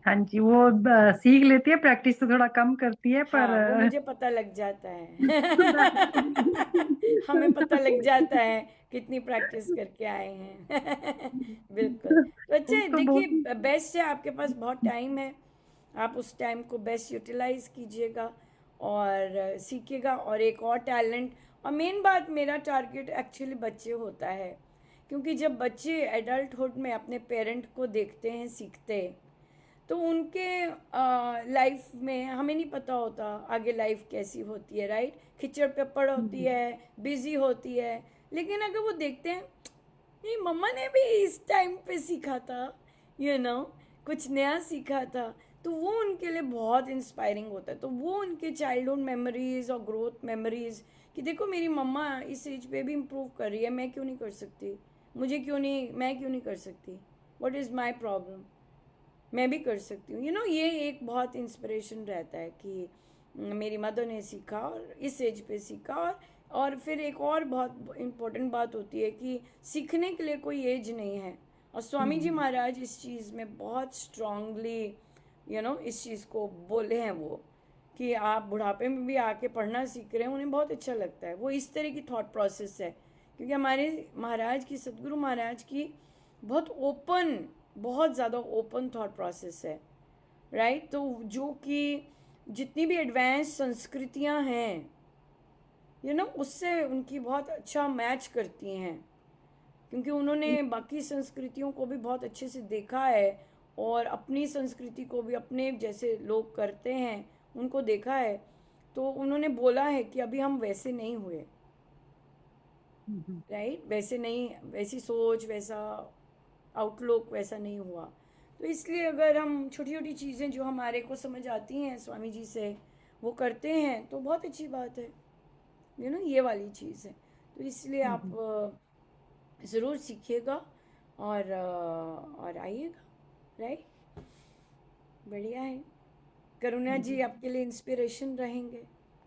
हाँ जी, वो सीख लेती है, प्रैक्टिस तो थोड़ा कम करती है पर हाँ, वो मुझे पता लग जाता है। हमें पता लग जाता है कितनी प्रैक्टिस करके आए हैं। बिल्कुल, तो अच्छा है, तो देखिए बहुत। बेस्ट है, आपके पास बहुत टाइम है। आप उस टाइम को बेस्ट यूटिलाइज कीजिएगा और सीखिएगा। और एक और टैलेंट, और मेन बात, मेरा टारगेट एक्चुअली बच्चे होता है, क्योंकि जब बच्चे एडल्टहुड में अपने पेरेंट को देखते हैं, सीखते हैं, तो उनके लाइफ में हमें नहीं पता होता आगे लाइफ कैसी होती है, राइट? खिचड़ पिपड़ होती है, बिजी होती है। लेकिन अगर वो देखते हैं, नहीं मम्मा ने भी इस टाइम पे सीखा था, कुछ नया सीखा था, तो वो उनके लिए बहुत इंस्पायरिंग होता है। तो वो उनके चाइल्डहुड मेमोरीज और ग्रोथ मेमोरीज, कि देखो मेरी मम्मा इस एज पे भी इम्प्रूव कर रही है, मैं क्यों नहीं कर सकती? मैं क्यों नहीं कर सकती? What is my problem? मैं भी कर सकती हूँ। ये एक बहुत इंस्पिरेशन रहता है कि मेरी मदर ने सीखा और इस एज पे सीखा। और फिर एक और बहुत इम्पोर्टेंट बात होती है कि सीखने के लिए कोई एज नहीं है। और स्वामी जी महाराज इस चीज़ में बहुत स्ट्रांगली इस चीज़ को बोले हैं वो, कि आप बुढ़ापे में भी आके पढ़ना सीख रहे हैं, उन्हें बहुत अच्छा लगता है। वो इस तरह की थॉट प्रोसेस है क्योंकि हमारे महाराज की, सदगुरु महाराज की बहुत ओपन, बहुत ज़्यादा ओपन थॉट प्रोसेस है, राइट। तो जो कि जितनी भी एडवांस संस्कृतियां हैं उससे उनकी बहुत अच्छा मैच करती हैं, क्योंकि उन्होंने बाकी संस्कृतियों को भी बहुत अच्छे से देखा है और अपनी संस्कृति को भी अपने जैसे लोग करते हैं उनको देखा है। तो उन्होंने बोला है कि अभी हम वैसे नहीं हुए, राइट, वैसे नहीं, वैसी सोच, वैसा आउटलुक वैसा नहीं हुआ। तो इसलिए अगर हम छोटी छोटी चीज़ें जो हमारे को समझ आती हैं स्वामी जी से वो करते हैं तो बहुत अच्छी बात है, ये वाली चीज़ है। तो इसलिए आप ज़रूर सीखिएगा और आइएगा, राइट। बढ़िया है। करुणा जी आपके लिए इंस्पिरेशन रहेंगे।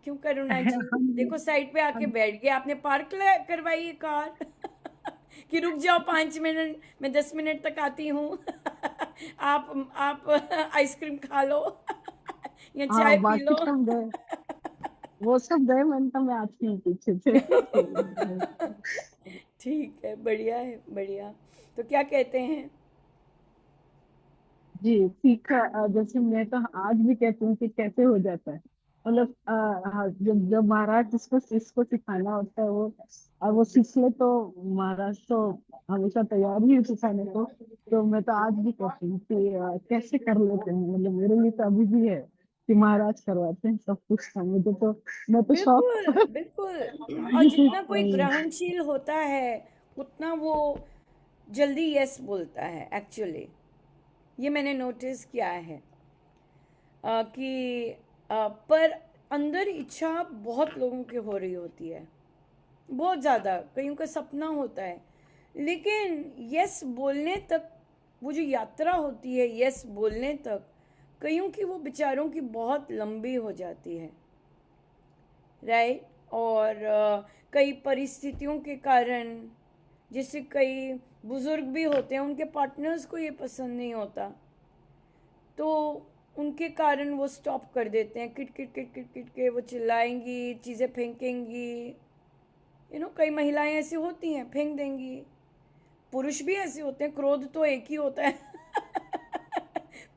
क्यों करुणा जी? देखो साइड पे आके बैठ गए, आपने पार्क करवाई है कार कि रुक जाओ 5 मिनट, मैं 10 मिनट तक आती हूँ आप आइसक्रीम खा लो या हाँ, चाय पी बाकी लो सब गए, वो सब गए, मैंने कहा मैं आती हूँ पीछे से। ठीक है, बढ़िया है, बढ़िया। तो क्या कहते हैं? जी सीखा, जैसे मैं तो आज भी कहती हूँ कि कैसे हो जाता है, मतलब हाँ, जब जब महाराज जिसको इसको सिखाना होता है वो सीख ले तो महाराज तो हमेशा तैयार ही है सिखाने को। तो मैं तो आज भी कहती हूँ कि कैसे कर लेते हैं, मतलब मेरे लिए तो अभी भी है कि महाराज करवाते हैं सब कुछ काम, मुझे तो, मैं तो शौक। बिल्कुल, बिल्कुल। और जितना कोई ग्रहणशील होता है उतना वो जल्दी यस बोलता है एक्चुअली। ये मैंने नोटिस किया है कि पर अंदर इच्छा बहुत लोगों की हो रही होती है, बहुत ज़्यादा, कईयों का सपना होता है, लेकिन यस बोलने तक वो जो यात्रा होती है यस बोलने तक, कईयों की वो बेचारों की बहुत लंबी हो जाती है, राइट। और कई परिस्थितियों के कारण, जैसे कई बुजुर्ग भी होते हैं उनके पार्टनर्स को ये पसंद नहीं होता, तो उनके कारण वो स्टॉप कर देते हैं, kit kit kit kit kit के वो चिल्लाएंगी, चीज़ें फेंकेंगी। कई महिलाएं ऐसी होती हैं, फेंक देंगी। पुरुष भी ऐसे होते हैं, क्रोध तो एक ही होता है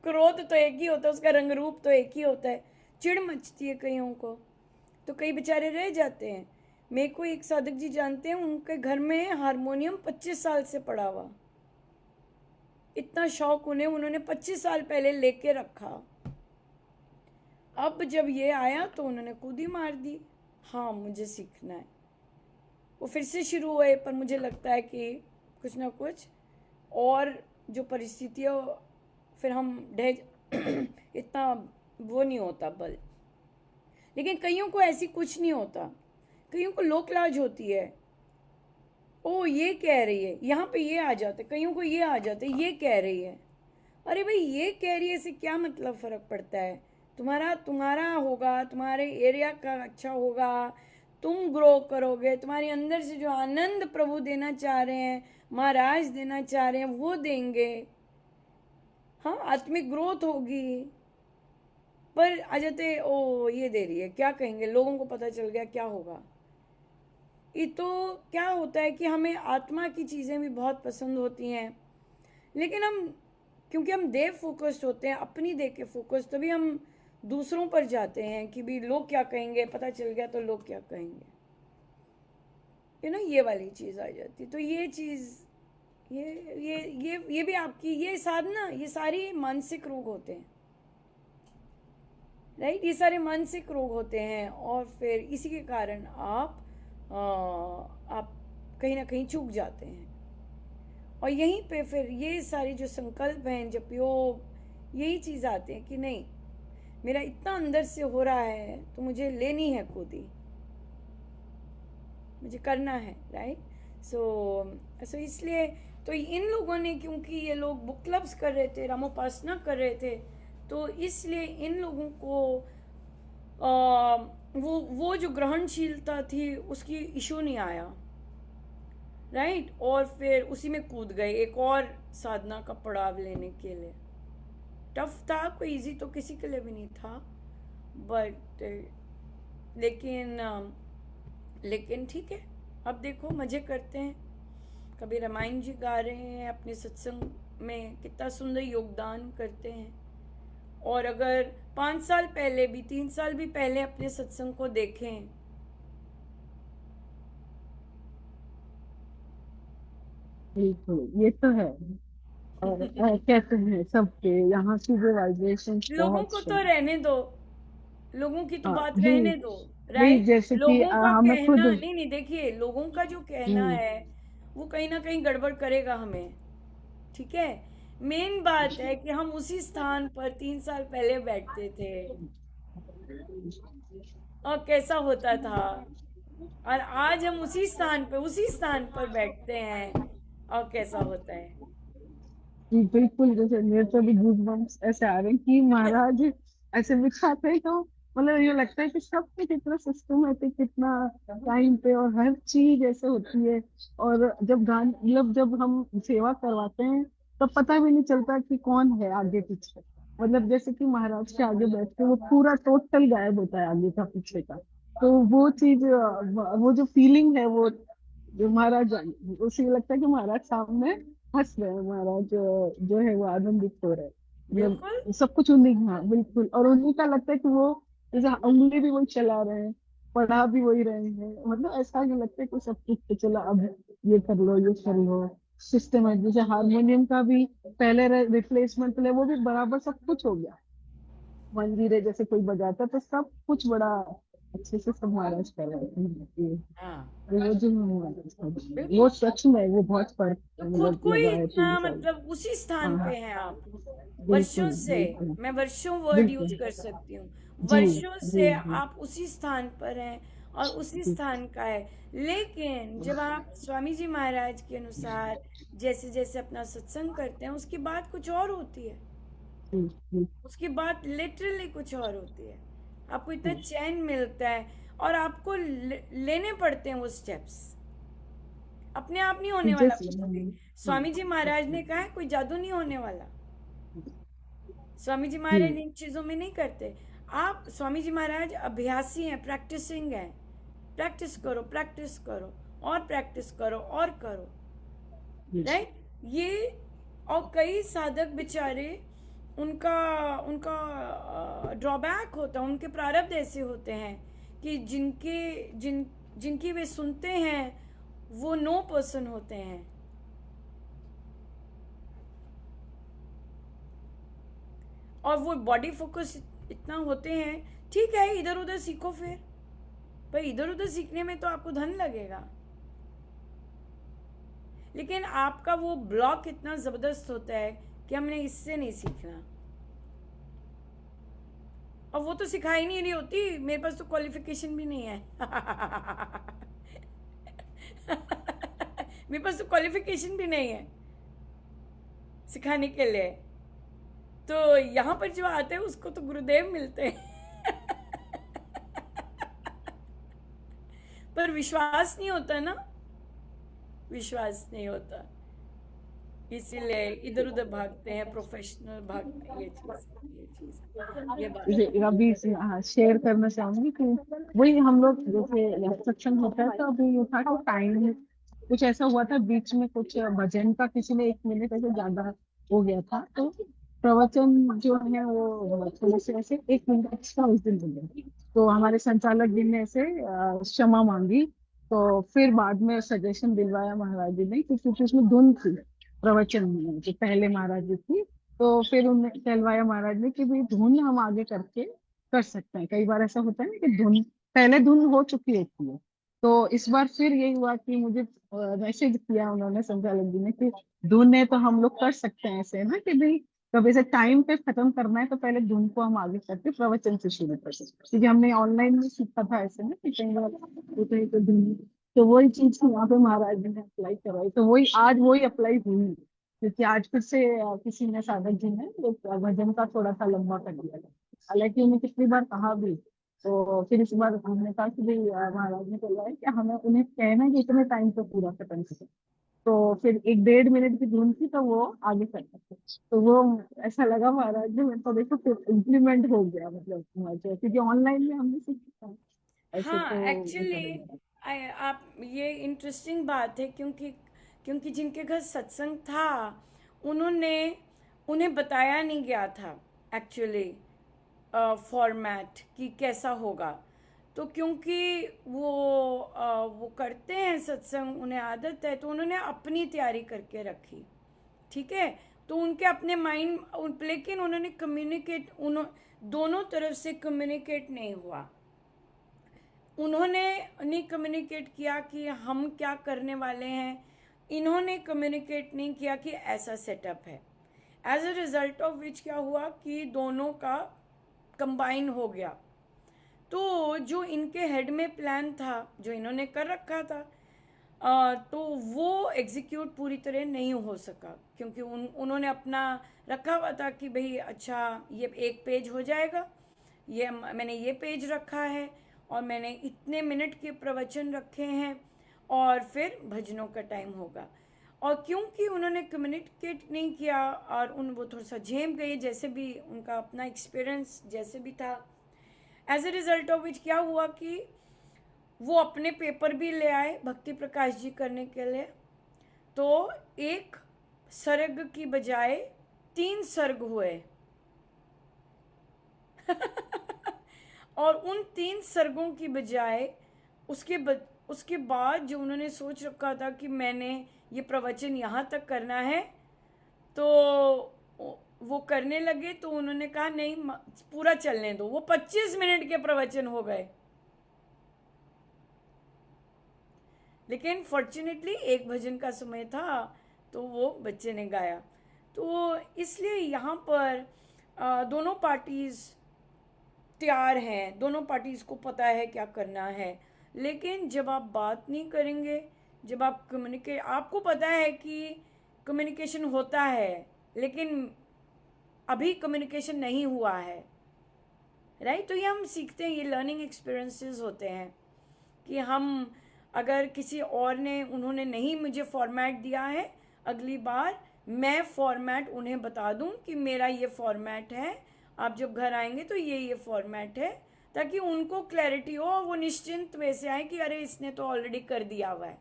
क्रोध तो एक ही होता है, उसका रंग रूप तो एक ही होता है, चिढ़ मचती है कईयों को, तो कई बेचारे रह जाते हैं। मेरे को एक साधक जी जानते हैं, उनके घर में हारमोनियम 25 साल से पड़ा हुआ, इतना शौक उन्हें, उन्होंने 25 साल पहले लेके रखा। अब जब ये आया तो उन्होंने कूदी मार दी, हाँ मुझे सीखना है। वो फिर से शुरू हुए, पर मुझे लगता है कि कुछ ना कुछ और जो परिस्थितियाँ, फिर हम ढह इतना वो नहीं होता बल। लेकिन कईयों को ऐसी कुछ नहीं होता, कईयों को लोक लाज होती है, ओ ये कह रही है, यहाँ पे ये आ जाते, कईयों को ये आ जाते, ये कह रही है। अरे भाई ये कह रही है से क्या मतलब फ़र्क पड़ता है? तुम्हारा होगा, तुम्हारे एरिया का अच्छा होगा, तुम ग्रो करोगे, तुम्हारे अंदर से जो आनंद प्रभु देना चाह रहे हैं, महाराज देना चाह रहे हैं, वो देंगे। हाँ, आत्मिक ग्रोथ होगी। पर आ जाते, ओ ये दे रही है, क्या कहेंगे, लोगों को पता चल गया क्या होगा। ये तो क्या होता है कि हमें आत्मा की चीज़ें भी बहुत पसंद होती हैं, लेकिन क्योंकि हम देव फोकस्ड होते हैं, अपनी देव के फोकस, तभी हम दूसरों पर जाते हैं कि भी लोग क्या कहेंगे, पता चल गया तो लोग क्या कहेंगे, ये वाली चीज़ आ जाती। तो ये चीज़, ये भी आपकी ये साधना, ये सारी मानसिक रोग होते हैं, राइट। ये सारे मानसिक रोग होते हैं, और फिर इसी के कारण आप कहीं ना कहीं चूक जाते हैं। और यहीं पे फिर ये सारी जो संकल्प हैं, जब योग, यही चीज़ आते हैं कि नहीं, मेरा इतना अंदर से हो रहा है तो मुझे लेनी है कूदी, मुझे करना है, राइट। सो इसलिए तो इन लोगों ने, क्योंकि ये लोग बुक क्लब्स कर रहे थे, रामोपासना कर रहे थे, तो इसलिए इन लोगों को वो जो ग्रहणशीलता थी उसकी इशू नहीं आया, राइट। और फिर उसी में कूद गए एक और साधना का पड़ाव लेने के लिए। टफ था, कोई इजी तो किसी के लिए भी नहीं था, बट लेकिन ठीक है, अब देखो मज़े करते हैं, कभी रामायण जी गा रहे हैं अपने सत्संग में, कितना सुंदर योगदान करते हैं। और अगर 5 साल पहले भी, 3 साल भी पहले अपने सत्संग को देखें, बिल्कुल ये तो है। और कहते हैं सबके यहाँ की जो वाइब्रेशन लोगों बहुत को तो स्ट्रांग। रहने दो, लोगों की तो हाँ बात जी। रहने दो, वही राइट। जैसे कि लोगों का हमें खुद। कहना, नहीं नहीं, देखिए लोगों का जो कहना हम्म। है वो कहीं ना कहीं गड़बड़ करेगा हमें, ठीक है। मेन बात है कि हम उसी स्थान पर 3 साल पहले बैठते थे और कैसा होता था, और आज हम उसी स्थान पर बैठते हैं और कैसा होता है। जी बिल्कुल, जैसे मेरे तो भी गूज़बम्प्स ऐसे आ रहे हैं कि महाराज ऐसे बिठाते हैं तो मतलब ये लगता है कि सब कुछ इतना सिस्टमेटिक, कितना टाइम पे, और हर चीज ऐसे होती है। और जब गान मतलब जब हम सेवा करवाते हैं तब पता भी नहीं चलता कि कौन है आगे पीछे। मतलब जैसे कि महाराज के आगे बैठ के वो पूरा टोटल गायब होता है आगे का पीछे का। तो वो चीज, वो जो फीलिंग है वो, जो महाराज, उसे लगता है कि महाराज सामने हंस रहे हैं, महाराज जो है वो आनंदित हो रहे हैं। बिल्कुल। मतलब सब कुछ उन्हीं, हाँ बिल्कुल, और उन्हीं का लगता है कि वो जैसे उंगली भी वही चला रहे हैं, पढ़ा भी वही रहे हैं। मतलब ऐसा नहीं लगता है कि सब कुछ तो चला, अब ये कर लो ये कर लो। सिस्टम है, जैसे हारमोनियम का भी पहले रिप्लेसमेंट ले, वो भी बराबर सब कुछ हो गया। मंजीरे जैसे कोई बजाता तो सब कुछ बड़ा अच्छे से सब महाराज कर रहे हैं। हाँ, वो जो महाराज वो बिल्कुल। सच में वो बहुत फर्क तो खुद मतलब को ही लगा है इतना, 3 साल। मतलब उसी स्थान हाँ पे हैं आप, बिल्कुल वर्षों से। बिल्कुल। मैं वर्षों वर्ड यूज बिल्कुल कर सकती हूँ। जी वर्षों जी से जी आप उसी स्थान पर हैं और उसी जी स्थान का है। लेकिन जब आप स्वामी जी महाराज के अनुसार जैसे जैसे अपना सत्संग करते हैं, उसकी बात कुछ और होती है। जी जी उसकी बात लिटरली कुछ और होती है। आपको इतना जी चैन मिलता है, और आपको लेने पड़ते हैं वो स्टेप्स। अपने आप नहीं होने वाला जैसे कुछ भी। स्वामी जी महाराज ने कहा है कोई जादू नहीं होने वाला। स्वामी जी जी महाराज इन चीज़ों में नहीं करते। आप, स्वामी जी महाराज अभ्यासी हैं, प्रैक्टिसिंग हैं। प्रैक्टिस करो और प्रैक्टिस करो और करो, जी राइट। ये, और कई साधक बेचारे, उनका उनका ड्रॉबैक होता है, उनके प्रारब्ध ऐसे होते हैं कि जिनकी वे सुनते हैं वो नो पर्सन होते हैं, और वो बॉडी फोकस इतना होते हैं। ठीक है, इधर उधर सीखो फिर, पर इधर उधर सीखने में तो आपको धन लगेगा। लेकिन आपका वो ब्लॉक इतना जबरदस्त होता है कि हमने इससे नहीं सीखना, और वो तो सिखाई नहीं रही होती, मेरे पास तो क्वालिफिकेशन भी नहीं है। मेरे पास तो क्वालिफिकेशन भी नहीं है सिखाने के लिए। तो यहाँ पर जो आते हैं उसको तो गुरुदेव मिलते हैं। पर विश्वास नहीं होता ना, विश्वास नहीं होता, इसीलिए इधर उधर भागते हैं, प्रोफेशनल भागते हैं, ये बात है। अभी हाँ शेयर करना चाहूंगी कि वही हम लोग जैसे सत्संग होता है तो अभी ये था कि टाइम कुछ ऐसा हुआ था बीच में, कुछ भजन का किसी ने 1 मिनट ऐसे ज्यादा हो गया था, तो प्रवचन जो है वो थोड़े से ऐसे 1 मिनट एक्स्ट्रा उस दिन हो गया। तो हमारे संचालक जी ने ऐसे क्षमा मांगी। तो फिर बाद में सजेशन दिलवाया महाराज जी ने कि क्योंकि उसमें धुन थी प्रवचन में जो पहले महाराज जी थी। तो फिर उन्हें कहलवाया महाराज ने कि भाई धुन हम आगे करके कर सकते हैं। कई बार ऐसा होता है ना कि धुन पहले धुन हो चुकी होती है। तो इस बार फिर यही हुआ कि मुझे मैसेज किया उन्होंने संचालक जी ने कि धुन है तो हम लोग कर सकते हैं ऐसे ना कि भाई कब ऐसे टाइम पे खत्म करना है तो पहले धुन को हम आगे करके प्रवचन से शुरू कर सकते हैं। क्योंकि हमने ऑनलाइन में सीखा था ऐसे ना कि कई बार होता है तो धुन, तो वही चीज यहाँ पे महाराज जी ने अप्लाई करवाई, तो वही आज वही अप्लाई हुई। क्योंकि आज फिर से किसी ने, साधक जी ने एक भजन का थोड़ा सा लंबा कर दिया था। हालांकि उन्हें कितनी बार कहा भी, तो फिर इस बार हमने कहा कि भाई महाराज ने बोला है कि हमें उन्हें कहना है कि इतने टाइम पे पूरा खत्म करें। तो फिर 1 डेढ़ मिनट की धुन थी तो वो आगे कर सकते। तो वो ऐसा लगा महाराज ने, तो देखो फिर इम्प्लीमेंट हो गया मतलब क्योंकि ऑनलाइन में हमने सीखा। ऐसे हाँ, तो मुझे एक्चुअली लग रहा आप ये इंटरेस्टिंग बात है, क्योंकि क्योंकि जिनके घर सत्संग था उन्होंने उन्हें बताया नहीं गया था एक्चुअली फॉर्मेट कि कैसा होगा। तो क्योंकि वो करते हैं सत्संग, उन्हें आदत है, तो उन्होंने अपनी तैयारी करके रखी। ठीक है, तो उनके अपने माइंड, लेकिन उन्होंने कम्युनिकेट, दोनों तरफ से कम्युनिकेट नहीं हुआ। उन्होंने नहीं कम्युनिकेट किया कि हम क्या करने वाले हैं, इन्होंने कम्युनिकेट नहीं किया कि ऐसा सेटअप है। As a result of which क्या हुआ कि दोनों का कंबाइन हो गया। तो जो इनके हेड में प्लान था, जो इन्होंने कर रखा था, तो वो एग्जीक्यूट पूरी तरह नहीं हो सका, क्योंकि उन्होंने अपना रखा हुआ था कि भाई अच्छा ये एक पेज हो जाएगा, ये मैंने ये पेज रखा है, और मैंने इतने मिनट के प्रवचन रखे हैं, और फिर भजनों का टाइम होगा। और क्योंकि उन्होंने कम्युनिकेट नहीं किया, और वो थोड़ा सा झेम गए, जैसे भी उनका अपना एक्सपीरियंस जैसे भी था, as a result of which क्या हुआ कि वो अपने पेपर भी ले आए भक्ति प्रकाश जी करने के लिए। तो एक सर्ग की बजाय 3 सर्ग हुए। और उन 3 सर्गों की बजाय उसके बाद जो उन्होंने सोच रखा था कि मैंने ये प्रवचन यहाँ तक करना है, तो वो करने लगे। तो उन्होंने कहा नहीं, पूरा चलने दो। वो 25 मिनट के प्रवचन हो गए, लेकिन फॉर्चुनेटली एक भजन का समय था, तो वो बच्चे ने गाया। तो इसलिए यहाँ पर दोनों पार्टीज तैयार हैं, दोनों पार्टीज को पता है क्या करना है। लेकिन जब आप बात नहीं करेंगे, जब आप कम्युनिकेट, आपको पता है कि कम्युनिकेशन होता है, लेकिन अभी कम्युनिकेशन नहीं हुआ है, राइट। तो ये हम सीखते हैं, ये लर्निंग एक्सपीरियंसेस होते हैं कि हम अगर किसी और ने, उन्होंने नहीं मुझे फॉर्मेट दिया है, अगली बार मैं फॉर्मेट उन्हें बता दूं कि मेरा ये फॉर्मेट है, आप जब घर आएंगे तो ये फॉर्मेट है, ताकि उनको क्लैरिटी हो, वो निश्चिंत वैसे आए कि अरे इसने तो ऑलरेडी कर दिया हुआ है,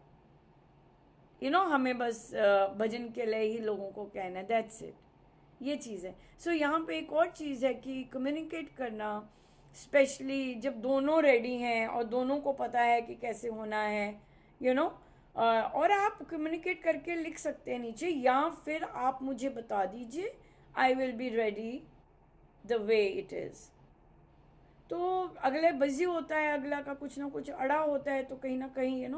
हमें बस भजन के लिए ही लोगों को कहना है, दैट्स इट। ये चीज़ है। सो यहाँ पे एक और चीज़ है कि कम्युनिकेट करना, स्पेशली जब दोनों रेडी हैं और दोनों को पता है कि कैसे होना है, यू नो और आप कम्युनिकेट करके लिख सकते हैं नीचे, या फिर आप मुझे बता दीजिए, I will be ready the way it is. तो अगले बिजी होता है, अगला का कुछ ना कुछ अड़ा होता है, तो कहीं ना कहीं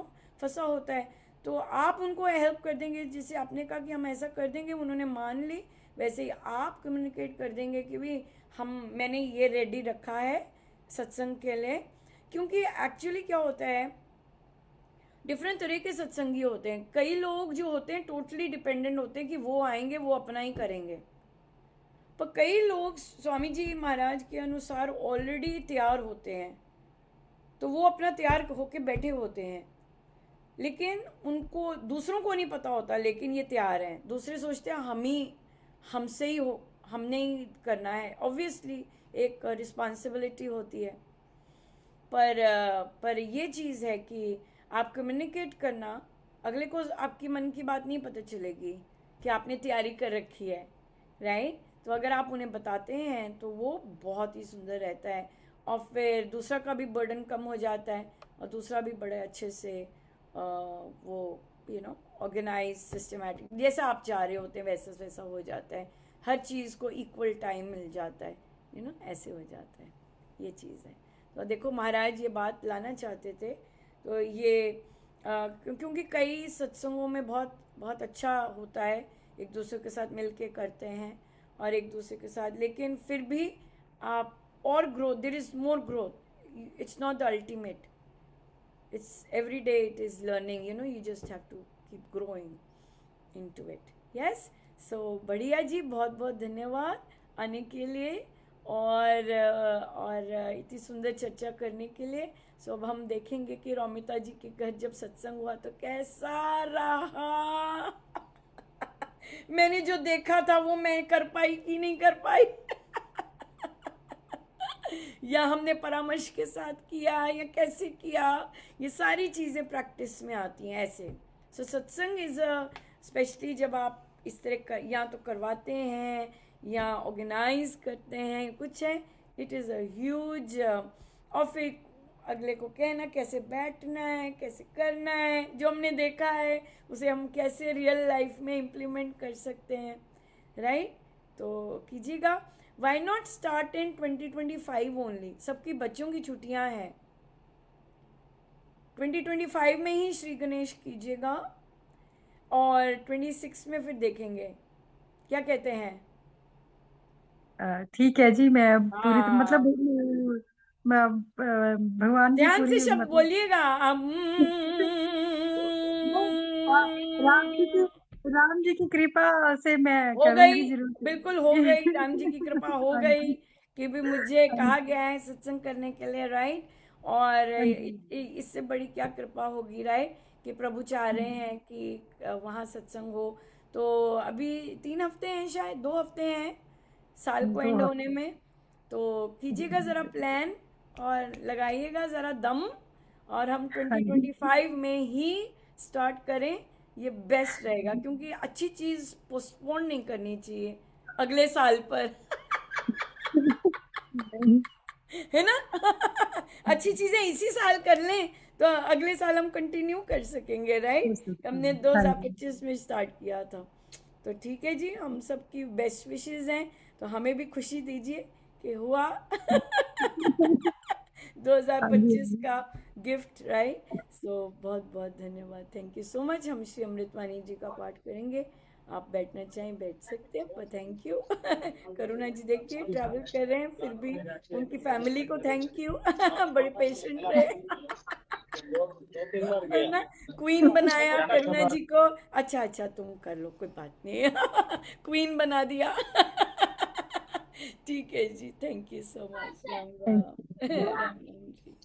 फंसा होता है, तो आप उनको हेल्प कर देंगे। जैसे आपने कहा कि हम ऐसा कर देंगे, उन्होंने मान ली, वैसे ही आप कम्युनिकेट कर देंगे कि भी मैंने ये रेडी रखा है सत्संग के लिए। क्योंकि एक्चुअली क्या होता है, डिफरेंट तरह के सत्संगी होते हैं। कई लोग जो होते हैं टोटली डिपेंडेंट होते हैं कि वो आएंगे, वो अपना ही करेंगे। पर कई लोग स्वामी जी महाराज के अनुसार ऑलरेडी तैयार होते हैं, तो वो अपना तैयार होके बैठे होते हैं, लेकिन उनको, दूसरों को नहीं पता होता, लेकिन ये तैयार हैं। दूसरे सोचते हैं हमसे ही हो, हमने ही करना है। ऑब्वियसली एक रिस्पॉन्सिबिलिटी होती है, पर ये चीज़ है कि आप कम्युनिकेट करना, अगले को आपकी मन की बात नहीं पता चलेगी कि आपने तैयारी कर रखी है, राइट। तो अगर आप उन्हें बताते हैं तो वो बहुत ही सुंदर रहता है, और फिर दूसरा का भी बर्डन कम हो जाता है, और दूसरा भी बड़े अच्छे से वो ऑर्गेनाइज सिस्टमैटिक, जैसा आप चाह रहे होते हैं वैसा वैसा हो जाता है। हर चीज़ को इक्वल टाइम मिल जाता है, ऐसे हो जाता है। ये चीज़ है। तो देखो महाराज ये बात लाना चाहते थे, तो ये क्योंकि कई सत्संगों में बहुत बहुत अच्छा होता है, एक दूसरे के साथ मिल के करते हैं और एक दूसरे के साथ, लेकिन फिर भी आप और growth, there is more growth, it's not the ultimate, it's every day it is learning, you just have to keep growing into it. Yes, so बढ़िया जी, बहुत बहुत धन्यवाद आने के लिए, और इतनी सुंदर चर्चा करने के लिए। सो अब हम देखेंगे कि रोमिता जी के घर जब सत्संग हुआ तो कैसा रहा। मैंने जो देखा था वो मैं कर पाई कि नहीं कर पाई। या हमने परामर्श के साथ किया या कैसे किया, ये सारी चीज़ें प्रैक्टिस में आती हैं ऐसे। सो सत्संग इज़ अ, स्पेशली जब आप इस तरह कर, या तो करवाते हैं या ऑर्गेनाइज करते हैं कुछ है, इट इज़ अ ह्यूज, और फिर अगले को कहना कैसे बैठना है, कैसे करना है, जो हमने देखा है उसे हम कैसे रियल लाइफ में इम्प्लीमेंट कर सकते हैं, राइट? तो कीजिएगा। Why not start in 2025 only, सबकी बच्चों की छुट्टियां हैं, 2025 में ही श्री गणेश कीजिएगा, और 26 में फिर देखेंगे, क्या कहते हैं? ठीक है जी, मैं पूरी मतलब हाँ, मैं भगवान की ध्यान से पूरी शब्द मतलब बोलिएगा। नहीं, रा- राम जी की राम जी की कृपा से मैं हो गई, करूंगी जरूर बिल्कुल हो करूंगी। गई, राम जी की कृपा हो हाँ गई जी। कि भी मुझे हाँ कहा जी। गया है सत्संग करने के लिए, राइट? और हाँ जी। इससे बड़ी क्या कृपा होगी, राइट? कि प्रभु चाह हाँ रहे जी। हैं कि वहाँ सत्संग हो। तो अभी 3 हफ्ते हैं, शायद 2 हफ्ते हैं साल को दो एंड होने हफ्ते में। तो कीजिएगा ज़रा प्लान और लगाइएगा ज़रा दम, और हम हाँ जी। 2025 में ही स्टार्ट करें, ये बेस्ट रहेगा, क्योंकि अच्छी चीज़ पोस्टपोन नहीं करनी चाहिए अगले साल पर। नहीं, है ना? अच्छी चीज़ें इसी साल कर लें तो अगले साल हम कंटिन्यू कर सकेंगे, हो राइट? सकता हमने है। हाँ जी। 2025 में स्टार्ट किया था। तो ठीक है जी, हम सबकी बेस्ट विशेस हैं, तो हमें भी खुशी दीजिए कि हुआ हाँ जी। 2025 का गिफ्ट, राइट? सो बहुत बहुत धन्यवाद, थैंक यू सो मच। हम श्री अमृतवाणी जी का पाठ करेंगे, आप बैठना चाहें बैठ सकते हैं, पर थैंक यू। करुणा जी देखिए ट्रैवल कर रहे हैं, फिर भी उनकी फैमिली को थैंक यू। बड़े पेशेंट रहे। है ना? क्वीन बनाया करुणा जी को। अच्छा अच्छा, तुम कर लो, कोई बात नहीं। क्वीन बना दिया। ठीक है जी, thank you so much. Ram thank Ram. You. Ram Ram ji.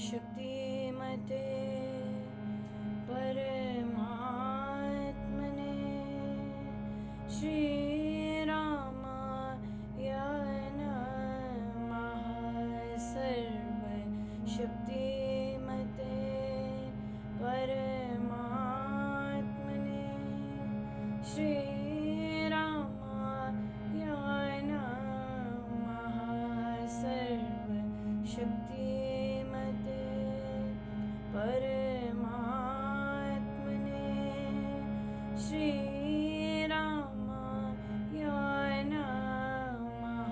सर्वशक्तिमते परमात्मने श्रीरामाय नमः। सर्वशक्तिमते परमात्मने श्रीरामाय नमः। सर्वशक्तिमते परमात्मने श्रीरामाय नमः।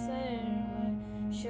सर्वशक्तिमते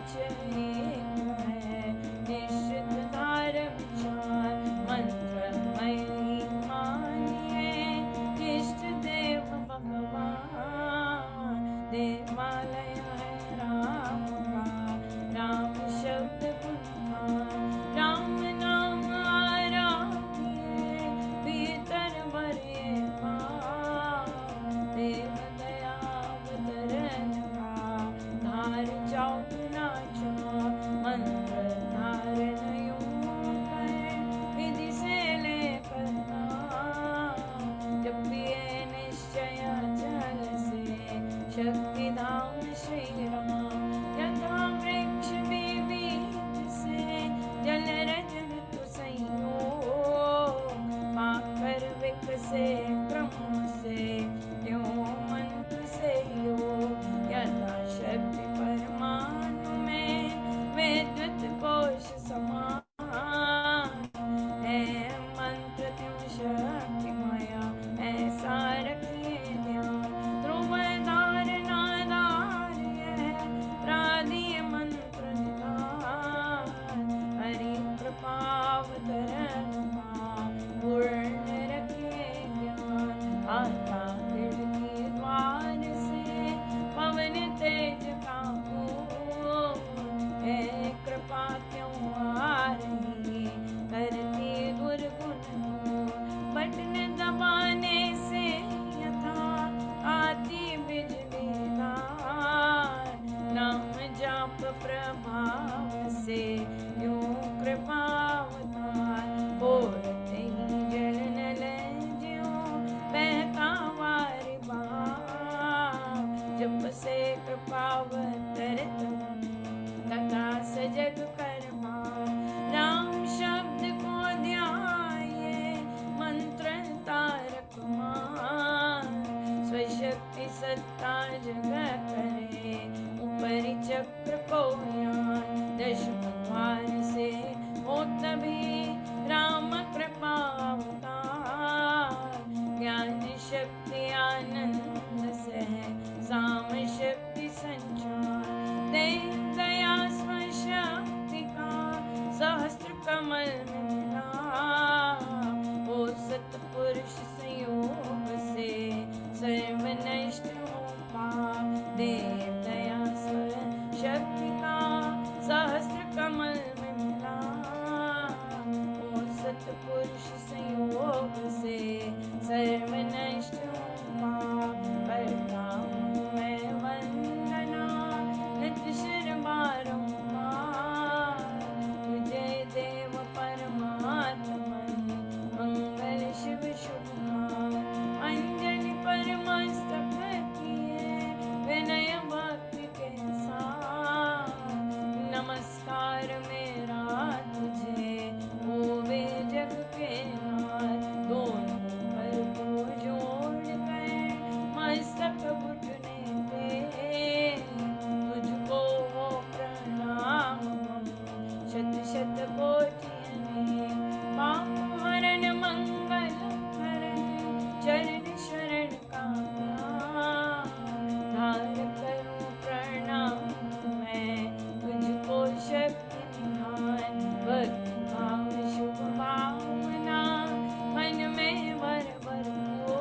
सच एक है, निश्चित धार विचार मंत्र मई मानिए, इष्ट देव भगवान देवालय है राम का, राम शब्द गुणगान, राम नाम आराधिए, भीतर भरे भाव, देव दया अवतरण का, धार चौक नाचा, मंत्र धारण योग है, विधि से लेकर नाम, जपिए निश्चय जल से, शक्ति धाम श्री राम, यथा वृक्ष विविध से, जल रजन तु संयोग, पाकर विकसे ब्रह्म से, त्यों मंत्र से योग, यथा शक्ति परमाणु में, विद्युत कोश समान है, मंत्र त्यों शक्ति माया, ऐसा रखिए ध्यान, ध्रुव धारणा धार्य, प्रादीय मंत्र निधान, हरि कृपावतरण का, पूर्ण रखिए ज्ञान, आता खिड़की द्वार से, पवन तेज का हो, है कृपा क्यों आ रही, करती दुर्गुण हो, बटन दबाने से यथा आती बिजली धार, नाम जाप प्रभाव से, यूं कृपावतार, बोलते ही जल नल ज्यों, बहता वारि भाव, जप से कृपावतरित तथा सजग कर भाव, राम शब्द को ध्याये, मंत्र तारक मान, स्वशक्ति सत्ता जगह करे, ऊपरी चक्र को यान, दशम द्वार से हो तभी राम कृपा अवतार, ज्ञान शक्ति आनंद से साम शक्ति संचार, दे दया स्वशक्ति का, सहस्त्र कमल में मिला, ओ सतपुरुष संयोग से, सर्व नष्ट हो पाप, दे दया स्वशक्ति का, सहस्त्र कमल में मिला, ओ सतपुरुष संयोग से, सर्व नष्ट हो पाप, करता हूँ मैं वंदना नित्य शिर बारंबार, तुझे देव परमात्मन, मंगल शिव शुभकार, अंजलि परमस्तक किए, विनय भक्ति के साथ, नमस्कार मेरा तुझे, होवे जग के नाथ, दोनों पर को जोड़ कर, मस्तक घुटने पे, तुझको हो प्रणाम, शत शत कोटि अनेक, पाप हरण मंगल हरण, चरण शरण का ध्यान, धार करूं प्रणाम मैं, तुझको शक्ति निधान, भक्ति भाव शुभ भावना, मन में भर भर हो,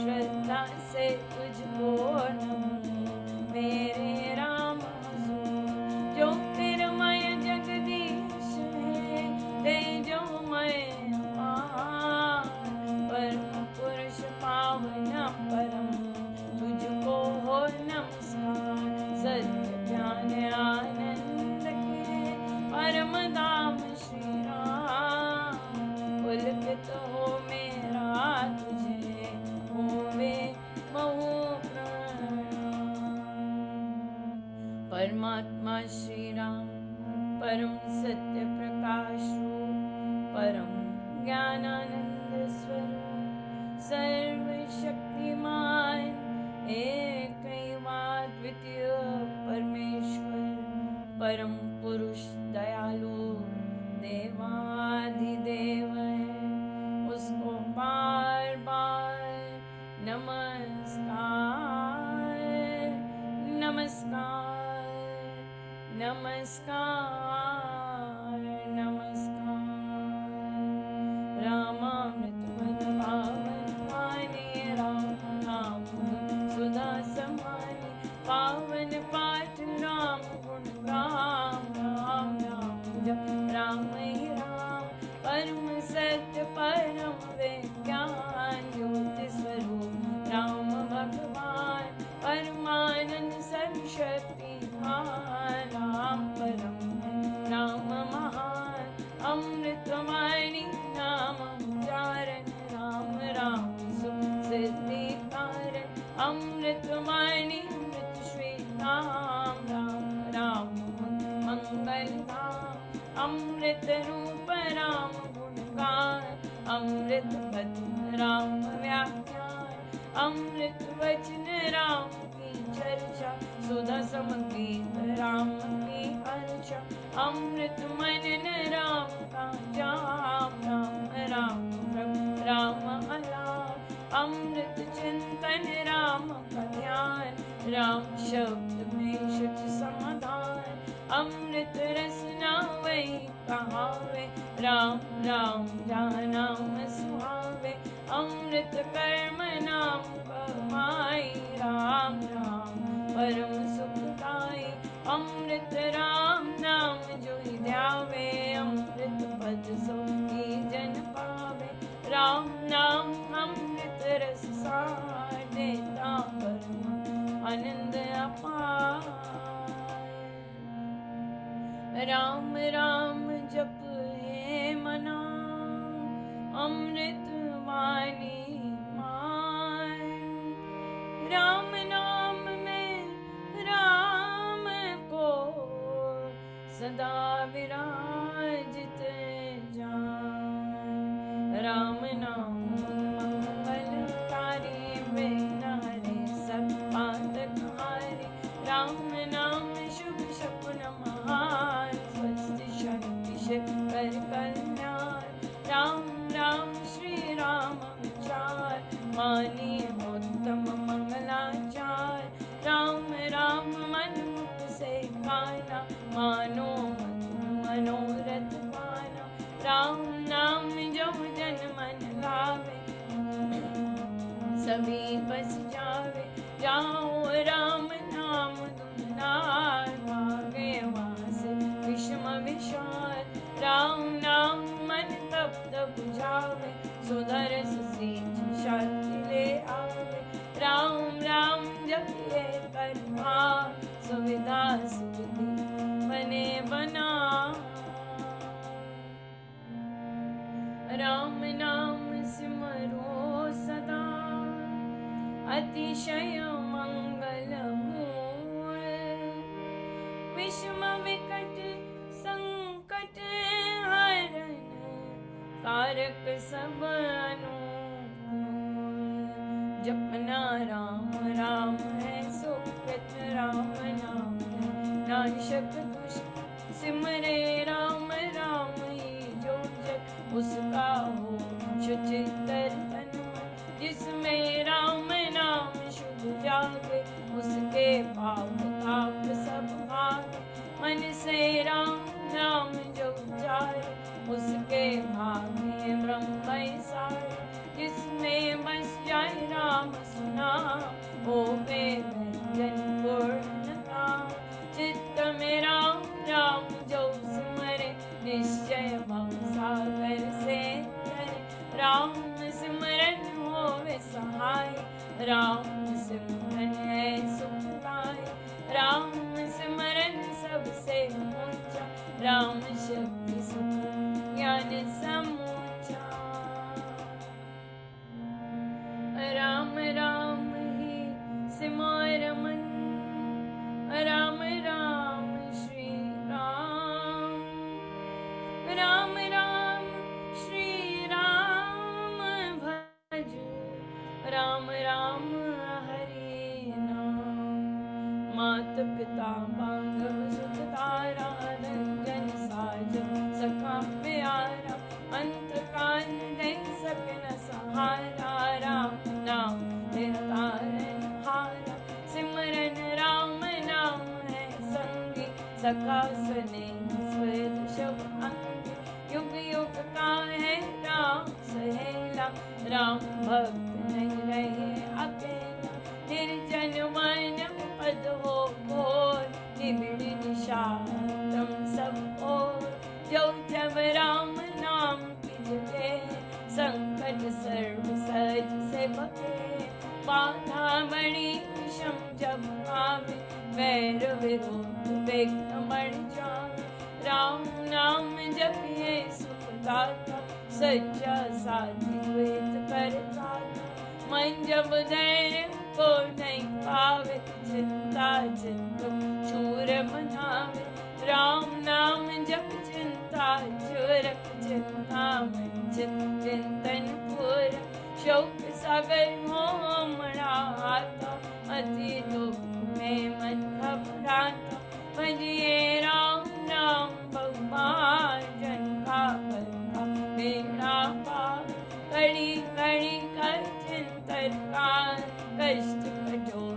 श्रद्धा से तुझको नमूं, मेरे राम हजूर, ज्योतिर्मय जगदीश है, तेजोमय अपार, परम पुरुष पावन परम, तुझको हो नमस्कार, सत्य ज्ञान आनंद के, परम धाम श्री राम, पुलकित हो मेरा तुझे, होवे बहु प्रणाम, परमात्मा श्री राम, परम सत्य प्रकाश रूप, परम ज्ञानानंद स्वरूप, सर्वशक्तिमान, एकैवाद्वितीय परमेश्वर, परम पुरुष दयालु, देवाधिदेव है, उसको बार बार नमस्कार नमस्कार नमस्कार नमस्कार। रामामृत मद पावन माने, राम नाम सुधा समाने, पावन पाठ राम गुण राम, राम राम जप राम ही राम, परम सत्य परम विज्ञान, ज्योति स्वरूप राम भगवान, परमानंद सर्वशक्तिमान, राम परम है राम महान, अमृतवाणी नाम उच्चारण, राम राम सुख सिद्धि कारण, अमृतवाणी अमृत श्री राम, राम राम मंगल धाम, अमृत रूप राम गुणगान, अमृत बचन राम व्याख्यान, अमृत वचन राम की चर्चा, सुधा समगीत राम की अर्चा, अमृत मनन राम का जाप, राम राम राम अलाप, अमृत चिंतन राम का ध्यान, राम शब्द में सच समाधान, अमृत रसना वही कहावे, राम राम जहाँ नाम सुहावे, अमृत कर्म नाम कमाई, राम राम परम सुखदाई, अमृत राम नाम जो ध्यावे, अमृत पद सोई जन पावे, राम नाम अमृत रस सार, देता परम आनंद अपार। राम राम जप है मना, अमृत वाणी मान, राम नाम में राम को सदा विराजित जान, राम नाम मंगलकारी, बेनारे सब पातकहारी, राम नाम शुभ शकुन महान, स्वस्थ शांति कर कल्याण, राम राम श्री राम विचार, मानिए उत्तम मंगलाचार, राम राम मन मुख से गाना, मानो मनोरथ पाना, राम नाम जो जन मन लावे, सभी बस जावे, जाओ राम नाम दुलार, भागे वास विषम विशाल, राम नाम मन तप्त बुझावे, सुधर सुसीच शांति ले आवे, राम राम जपिए कर भाव, सुविधा सुविधि बने बना, राम नाम सिमरो सदा, अतिशय मंगल मूल, विषम विकट संकट हरण, कारक सब अनुकूल, जपना राम राम है सुकृत, राम नाम है नाशक दुष्ट, सिमरे राम राम ही जो जग, उसका हो सुचितर तन मन, जिसमें राम नाम शुभ जागे, उसके पाप ताप सब भागे, मन से राम नाम जो जाए, उसके भाग्य ब्रह्म सारे, जिसमें बस जाए राम सुना, हो व्यंजन पूर्णता, चित्त में राम राम जो सिमरे, निश्चय भव सागर से करे, राम सिमरन होवे सहाय, राम सिमरन है सुखदाय, राम सिमरन सबसे ऊंचा, राम शक्ति सुख ज्ञान समूचा, राम राम ही सिमर मन, राम राम श्री राम, राम राम श्री राम भज, राम राम हरि नाम, मात पिता बांधव सुत तारा, रंजन साजन सखा प्यारा, अंत काल गई सकन सहारा, राम नाम निरतारण हारा, सिमरन राम नाम है संगी, सखा सने स्वेद शुभ अंग, युग युग का है राम सहेला, राम भक्त नहीं रहे अकेला, निर्जन वन पद हो घोर, निबिड़ निषादम सब ओर, जो जब राम नाम की जगह, संकट सर्व सहज से बके, बाधा बड़ी विषम जब आवे, वैर विरोध विघ्न बढ़ जावे, राम नाम जपिए सुखदाता, सच्चा साथी द्वैत करता, मन जब धैर्य को नहीं पावे, चिंता चिंत चूर बनावे, राम नाम जप चिंता चूरक, चिंता मन चिंतन पूर, शोक सागर हो मढ़ाता, अति दुख में मन घबराता, भजिए राम राम भगवान, जन का भला बेड़ा पार, कड़ी कड़ी कर चिंतन कान, कष्ट कठोर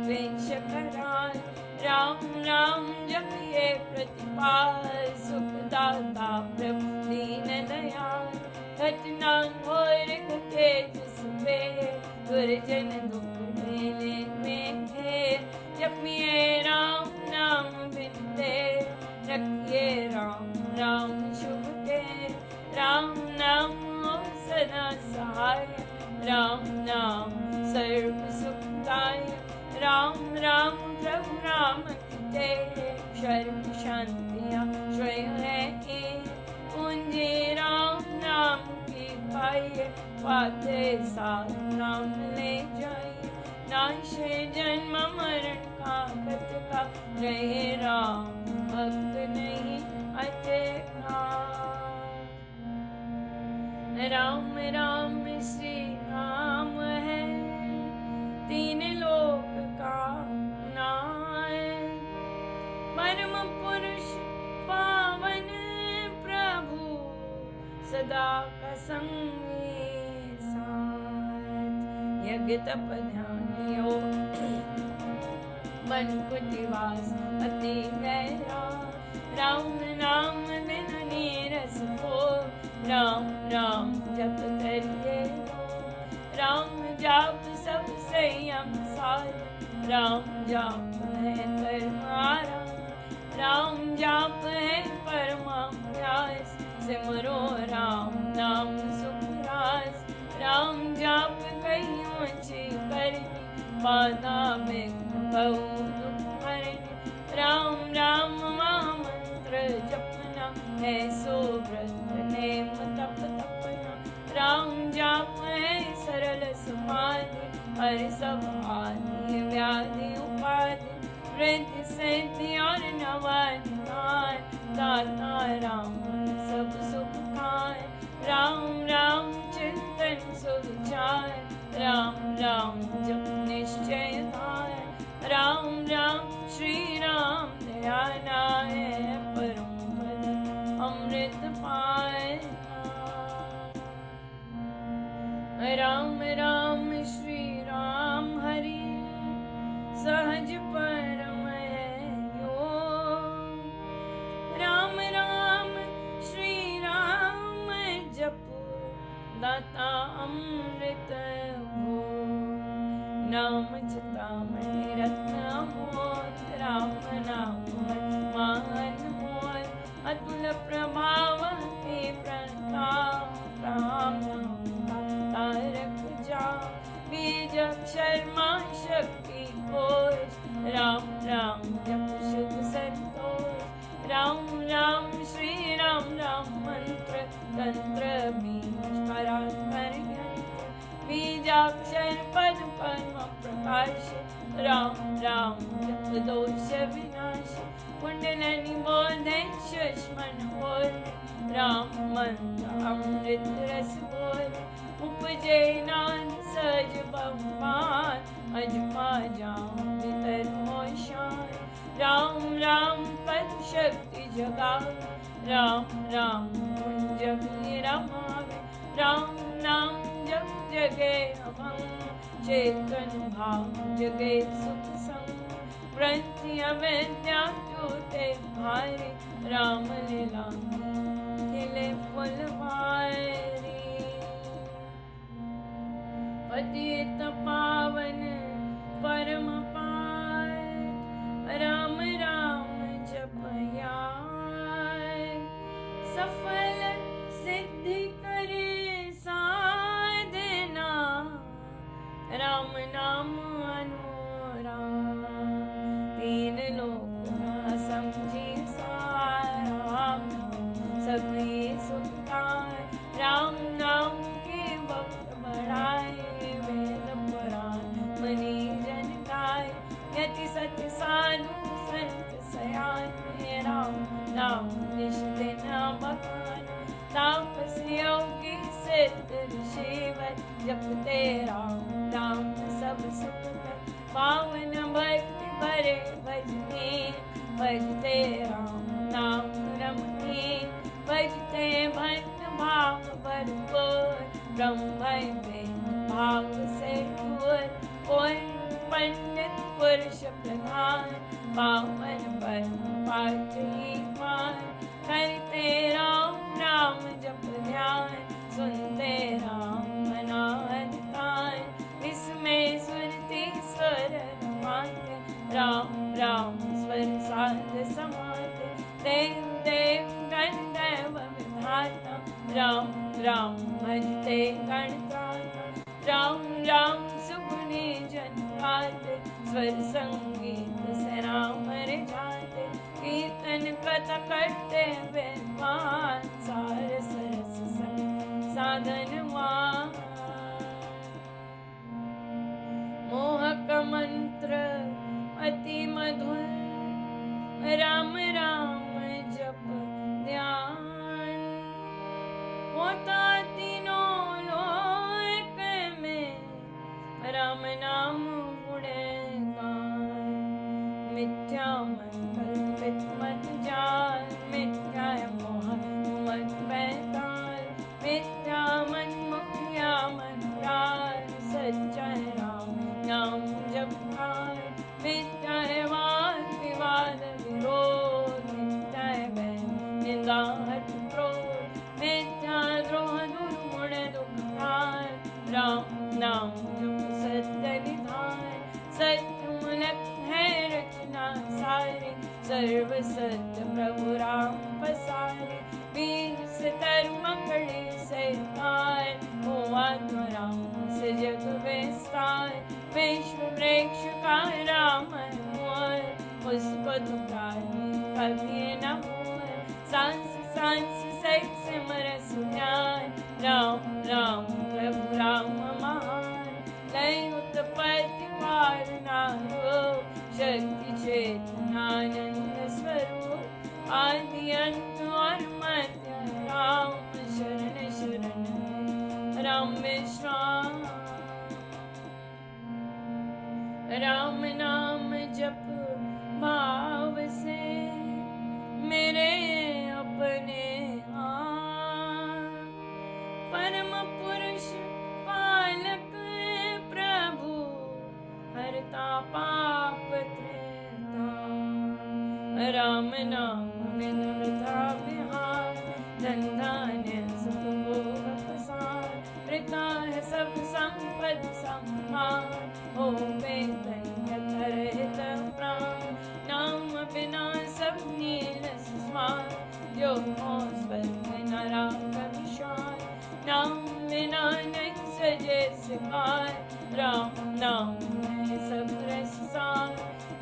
वेश करान, राम राम जपिए प्रतिपाल, सुखदाता प्रभु दीन दयाल, घटना घोर घटे जिसपे, दुर्जन दुख मेले में थे, जपिए राम नाम बिनते, रखिए राम राम शुभ के, राम नाम हो सदा सहाय, राम नाम सर्व सुखदाय, राम राम प्रभु राम के, शर्म शांतियाँ श्रेय है पूंजी राम नाम की पाइए, पाते साथ नाम ले जाइए, नाशे जन्म मरण का कटका, रहे राम भक्त नहीं अटका, राम राम श्री राम है, तीन लोक का नायक, परम पुरुष पावन प्रभु, सदा का संगी साथ, यज्ञ तप ध्यान योग मन कुटिवास अति गहरा, राम नाम बिन नीरस हो, राम राम जप करिए हो, राम जाप सब संयम सार, राम जाप है परमारा, राम जाप है परमाभ्यास, सिमरो राम नाम सुखरास, राम जाप कहीं ऊंची करनी, बाधा विघ्न बहु दुख हरनी, राम राम महामंत्र जपना, है सो व्रत नेम तप तपना, राम जाप है सरल समाधि, हर सब आदि व्याधि उपाधि, वृद्धि सिद्धि और नवाधिकार, दाता राम सब सुख खाए, राम राम चिंतन सुविचार, राम राम जप निश्चय धाय, राम राम श्री राम दयाना है, परम पद अमृत पाए, राम राम श्री राम हरि, सहज परम योग, राम राम श्री राम जप, दाता अमृत हो, नाम चितामणि रत्न अमोद, राम नाम महान मोद, अतुल प्रभाव के प्रताप, राम तारक जा, बीज शर्मा शक्ति कोश, राम राम जप शुभ संतोष, राम राम श्री राम राम मंत्र, तंत्र बीज परात्पर यंत्र, बीजाक्षर पद परम प्रकाश, राम राम जप दोष विनाश, कुंडलनि बोधे सुष्मन बोल, राम मंत्र अमृत रस बोल, उपजे नाद सहज भगवान, अजमा जाऊं भीतर हो शान, राम राम पद शक्ति जगावे, राम राम गुण जग रमावे, राम नाम जग जगे अभंग, चेतन भाव जगे सुख संग, प्रति अविद्या टूटे वारी, पतित पावन परम पार, राम राम जपयाय, सफल सिद्धि करे साधना, राम नाम अनुराग, तीन लोक ना समझी सारा, सभी सुखदाय, राम नाम के भक्त बढ़ाए, वेद पुराण मनी जन गाय, यति सत्य साधु संत सयान, राम नाम निश दिन बखान, तापसी योगी सिद्ध ऋषिवर, जपते राम राम सब सुख है, पावन भक्ति भरे भजनी, भजते राम नाम रमणी, भजते भक्त भाव भरपूर, ब्रह्म भाव से दूर, कोई पंडित पुरुष प्रधान, पावन परम पाठ करते राम राम जप ध्यान, सुनते राम मनान कान, इसमें सुरती स्वर रमाते, राम राम स्वर साध समाते, देव देव गणदेव विधाता, राम राम भजते गणत्राता, राम राम सुगुनी जन गाते, स्वर संगीत से राम जाते, कीर्तन कथा करते विद्वान, सार सरस साधन मान, मोहक मंत्र अति मधुर, राम राम जप ध्यान, होता तीनों लोक में, राम नाम गुणगान, मिथ्या मन कल्पित मत जाल, मिथ्या मोह मत बैताल, मिथ्या मन मुखिया मन राल, सच्चा राम नाम जपकार, मिथ्या वाद विवाद विरोध, मिथ्या बैर निंदा हट क्रोध, मिथ्या द्रोह दुर्गुण दुखार, राम नाम जप सत्य विधान, सत्य मूलक है रचना सारे, सर्व सत्य प्रभु राम पसारे, वीर से धर्म कड़े से तार, हो आत्मराम से जग विस्तार, विश्व वृक्ष का राम मोर, उसको दुकाने कभी न मोर, सांस सांस से सिमर सुजान, राम राम प्रभु राम महान, लय उत्पत्ति पार नारो, शक्ति चेतनानंद स्वरूप, आदि अंत और मध्य, राम शरण शरण राम विश्राम, राम नाम जप भाव से मेरे अपने हाथ, परम पुरुष पालक प्रभु, हरता पाप त्रेता, राम नाम बिन वृथा विहार, धन धान्य सुख भोग प्रसार, वृथा है सब संपद संहार, हो वेतन यथरहित प्राण, नाम बिना सब नील स्मार, जो हो स्वर्ग नरक विशाल, नाम बिना नहीं सजे सिकार, राम नाम है सब रस सार,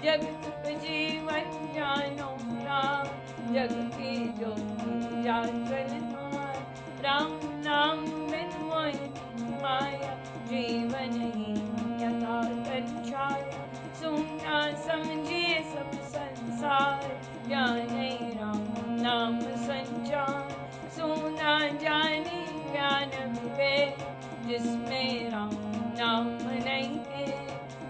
जगत पे जीवन जानो राम, जग की ज्योति जाचल मार, राम नाम बिन मोहि माया, जीवन ही यथा तन छाया, सुना समझिए सब संसार, जाने राम नाम संचार, सुना जाने ज्ञान विवेक, जिसमें राम नाम नहीं है,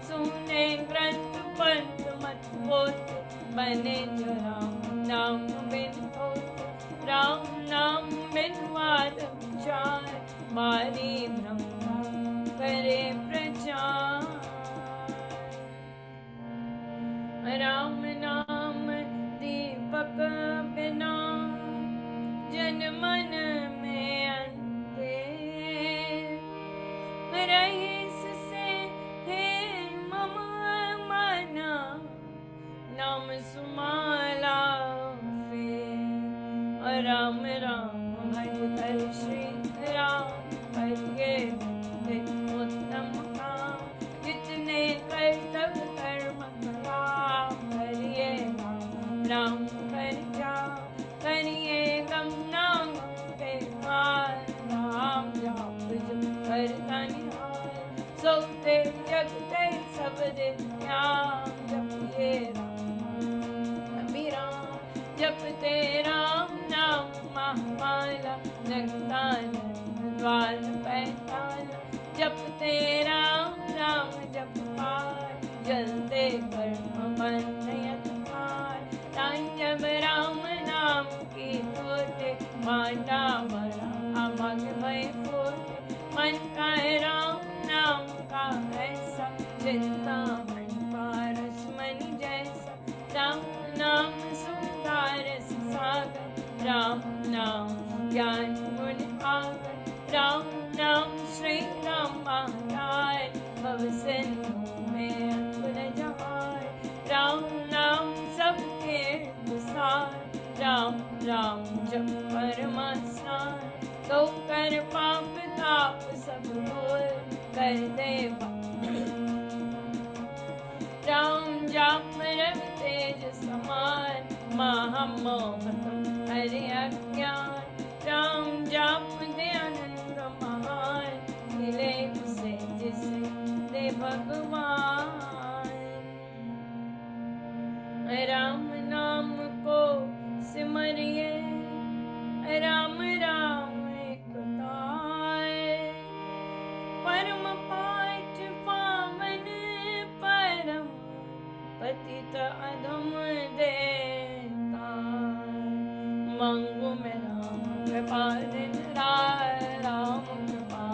सुने ग्रंथ पंथ मत होत, बने जो राम नाम बिन होत, राम नाम बिन वाद विचार, मारी ब्रह्मा करे प्रचार, राम नाम दीपक बिना जन मन में राम राम भज कर श्री राम, करिए उत्तम काम, जितने कर्तव्य कर्म राम, करिए राम कर जाओ, करिए गम नाम के पार, राम जाप जप करता निहार, सोते जगते सब दिन ध्यान, जपिए राम जपते राम नाम महामाला, लगता द्वार पैताला, जपते राम नाम जप पार, जलते कर्म बंध यथार, जब राम नाम की होते, मांडा बड़ा अमग भय फोटे, मन का है राम नाम का ऐसा, चिंता मन पारस मन जैसा, राम नाम सुंदर सागर, राम नाम ज्ञान गुण आगर, राम नाम श्री राम महाराय, भव सिंधु में अतुल जहार, राम नाम सबके सार, राम राम जप परमासान, तो कर पाप ताप सब दूर कर दे, राम जाप रवि तेज समान, महामोह तुम हरि अज्ञान, राम जाप दे आनंद महान, मिले उसे जिसे दे भगवान, राम नाम को सिमरिए, राम राम एक ताय, परम पाठ पावन परम पतित अधम देता, मांगो में राम कृपा दिन राय, राम कृपा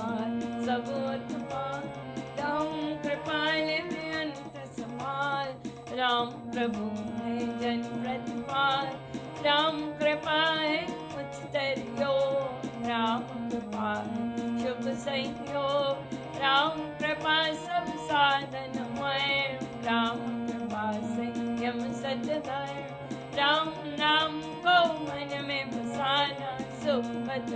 सब उत्पाद, राम कृपाल में अंत समाल, राम प्रभु है जन प्रतिपाल, राम कृपा है उच्चतर योग, राम कृपा है शुभ संयोग, राम कृपा सब साधन है, राम कृपा संयम सतधर्म, राम नाम को मन में बसाना, सुखद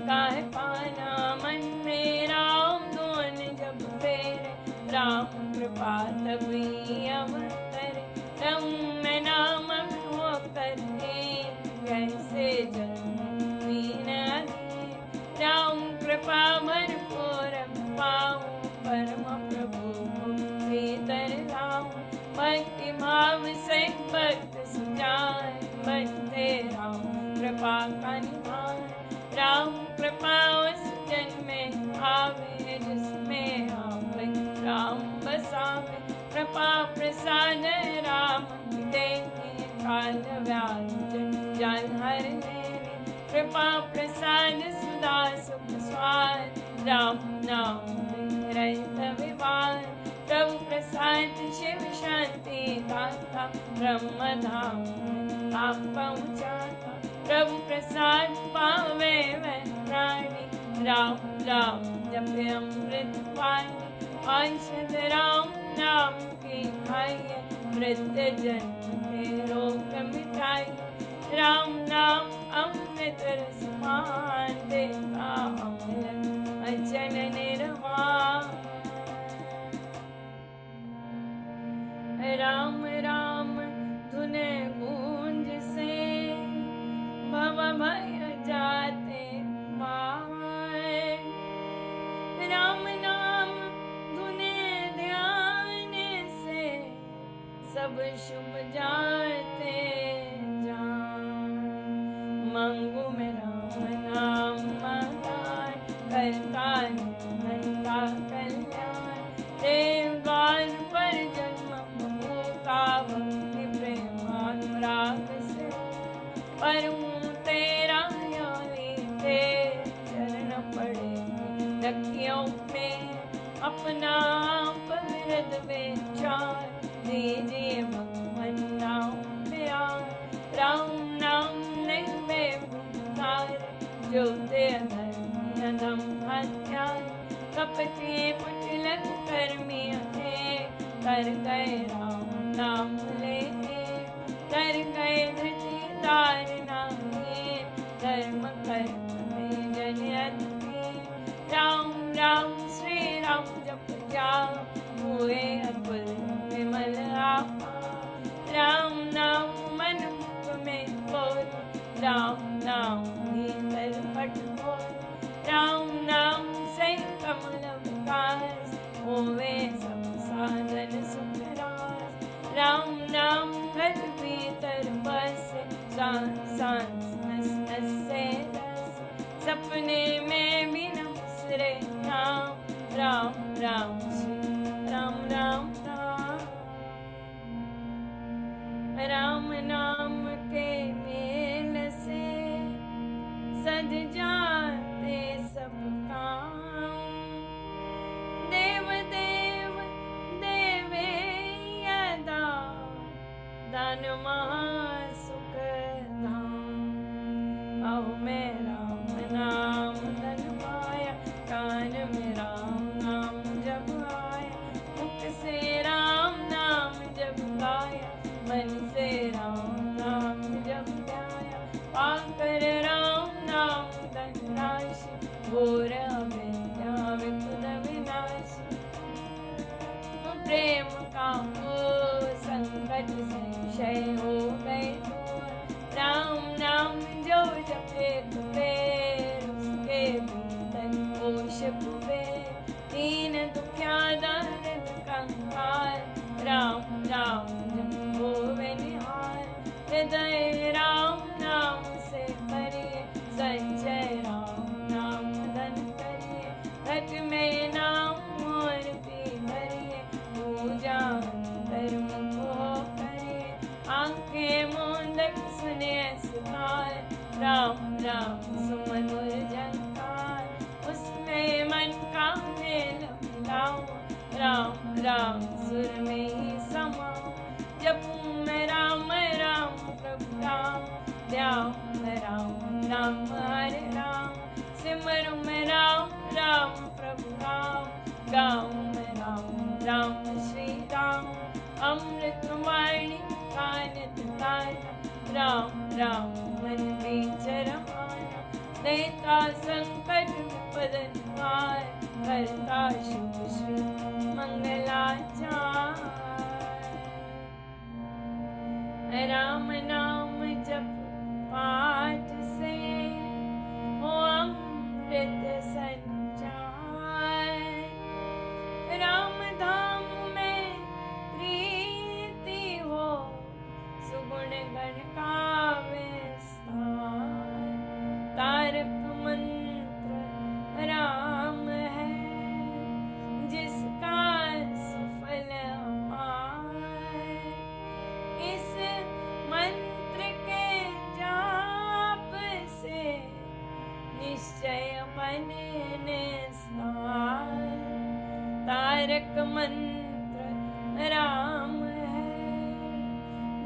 काहे पाना, मन में राम धुन जब फेरे, राम कृपा तभी अवतरे, रम में नाम हो करे, कैसे जल मीन अधे, राम कृपा भरपूर पाऊं, परम प्रभु को भीतर लाऊं, भक्ति भाव से भक्त सुजान, बनते राम कृपा का निधान, राम कृपा उस जन में आवे, जिसमें आवे राम बसावे, कृपा प्रसाद राम देने, काल व्याज जन हर लेने, कृपा प्रसाद सुधा सुख स्वाद, राम नाम रहित विवाद, प्रभु प्रसाद शिव शांति दाता, ब्रह्म धाम आप पहुँचाता, प्रभु प्रसाद पावे वह प्राणी, राम राम जपे अमृत पानी, औषध राम नाम की खाइए, मृत्यु जन्म के रोग मिटाइए, राम नाम अमृत रस पान, देता अमृत अचन निर्वाण, राम राम धुने गूंज से भव भय जाते पाए, राम नाम धुने ध्यान से सब शुभ जाते जान, मांगो में राम नाम मदान, करता धंधा कल्याण, देव द्वार पर जन्म का भक्ति प्रेमानुराग से, परमु तेरा यानी तेरे चरण पड़े, लकियों में अपना पविरद विचार, दीजिए भगवान नाम प्यार, राम नाम नहीं भूतार, जो ते अधम हत्यार, कपटी कुटिलक कर्मी थे, कर गए राम नाम ले, कर गए धृति दार नाम राम नाम भीतर पट हो, राम नाम से कमल विकास होवे सब साधन सुख रास, राम नाम घर भीतर बसे सांस नस नस से रस, सपने में भी न बिसरे राम राम राम श्री राम राम राम। राम नाम के मेल से सज जाते सब काम, देव देव देवे यदा दान महासुख धाम, अहो मैं राम नाम धन पाया, कान में राम नाम जब आया, मुख से राम नाम जब गाया, मन से राम नाम जब ध्याया, पाकर राम नाम धन राशि, घोर अविद्या विपद विनाशी, प्रेम का हो संकट संशय हो गए दूर, राम नाम जो जपे कुबेर, उसके भीतर कोश कुबेर, दीन दुखिया दर्द कंकाल, राम राम जप होवे निहाल, हृदय राम नाम से भरिए, संचय राम नाम धन करिए, घट में नाम मूर्ति भरिए, पूजा अंतर मुख हो करिए, आंखें मूंदक सुने सुधार, राम राम सुमधुर झंकार, उसमें मन का मेल मिलाओ, राम राम सुर में ही समाओ, जपूं मैं राम राम प्रभु राम, ध्याऊं मैं राम राम हरे राम, सिमरूं मैं राम राम प्रभु राम, गाऊं मैं राम राम श्री राम, अमृत वाणी कानित गाना, राम राम मन बीच रमाना, देता संकट विपद निवार, करता शुभ श्री मंगलाचार। राम नाम जप पाठ से हो अमृत संचार, राम धाम में प्रीति हो सुगुण गण का विस्तार, तारक मंत्र राम है जिसका सुफल अपार, इस मंत्र के जाप से निश्चय बने निस्तार, तारक मंत्र राम है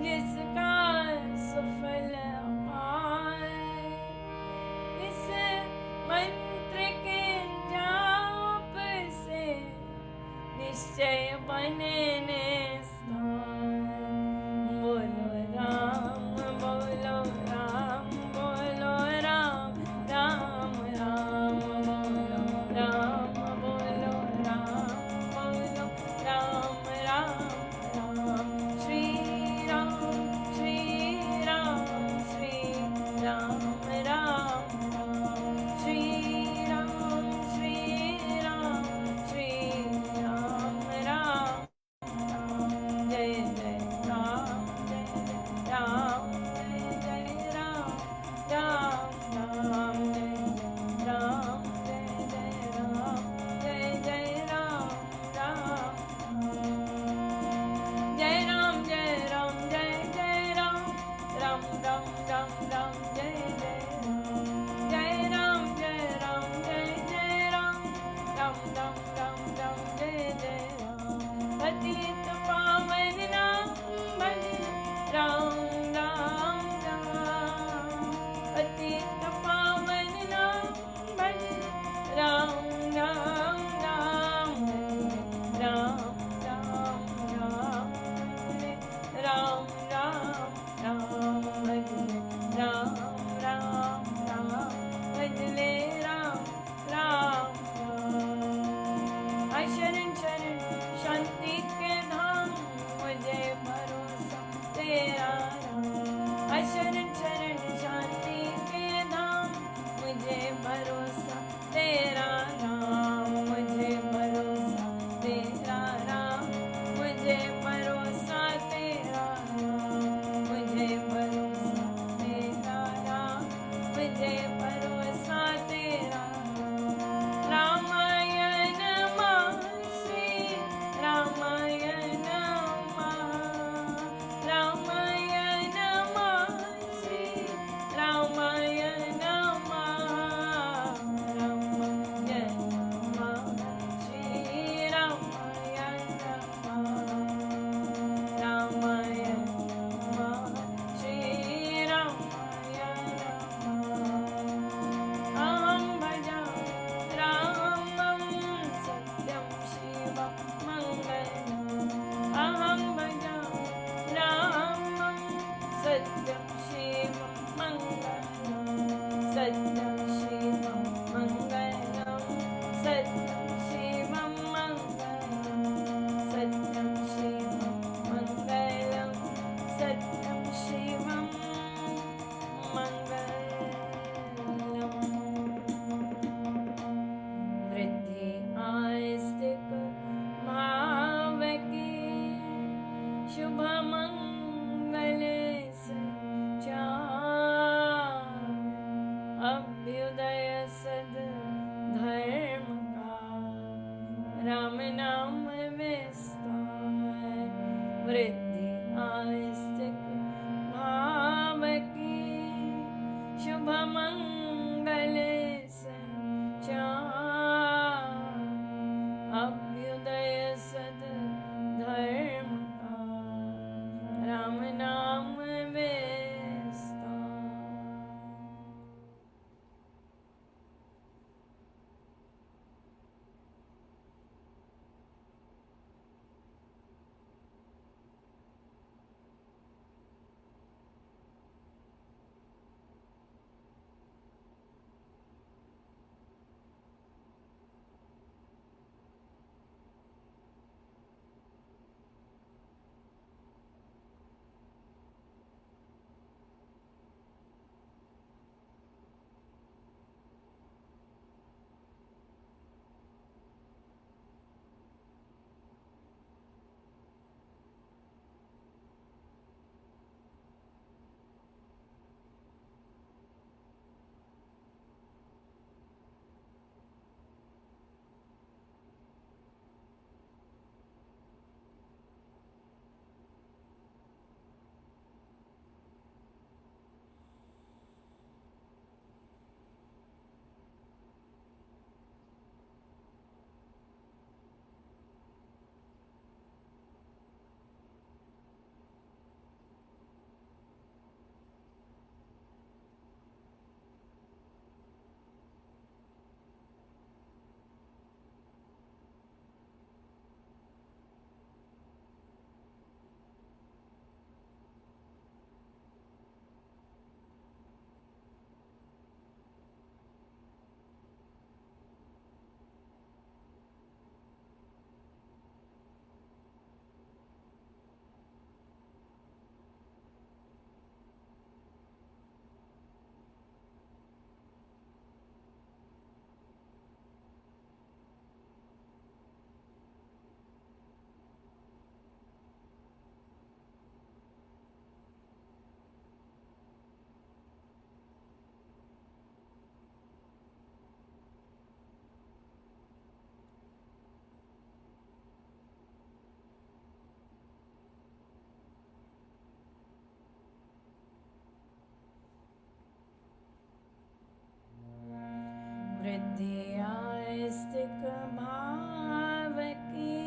जिसका सुफल अपार, इस मंत्र के जाप से निश्चय बने निस्तार, बोलो राम बोलो राम बोलो राम, राम राम बोलो राम बोलो राम बोलो राम, सत्यं शिवं मङ्गलं सत्यं शिवं मङ्गलं सत्यं शिवं मङ्गलं सत्यं शिवं मङ्गलं सत्यं शिवं मङ्गलम् वृद्धि आस्तिक भाव की शुभ मंगल संचार अभ्युदय सद धर्म का राम नाम विस्तार वृद्धि आस्तिक भाव की शुभ मंगल संचार अभ्युदय सद धर्म का राम नाम विस्तार। वृद्धि आस्तिक भाव की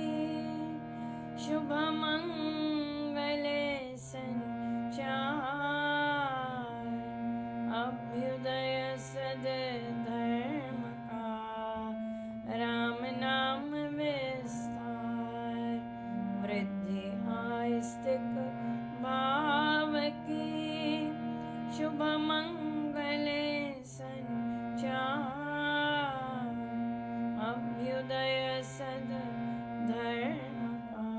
शुभ मंगल संचार अभ्युदय सद धर्म का राम नाम विस्तार वृद्धि आस्तिक भाव की शुभ मंगल संचार अभ्युदय सद धर्म का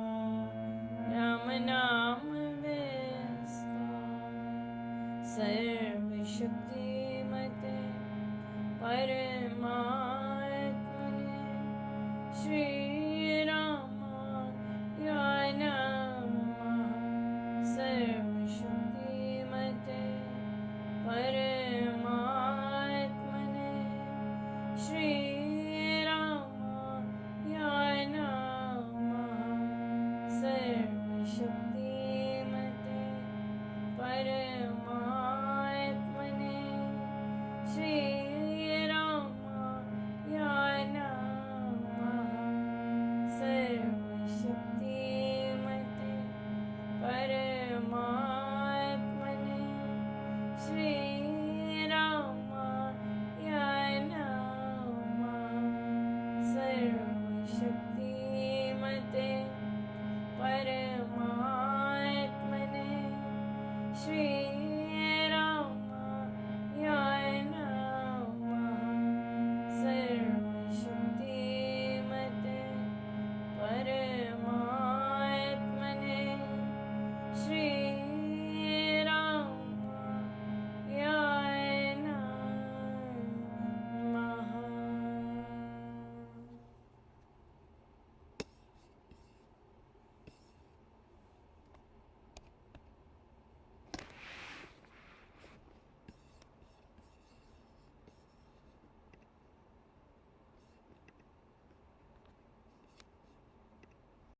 राम नाम विस्तार सर्वशक्तिमते परमात्मने श्री रामाय नमः सर्वशक्तिमते पर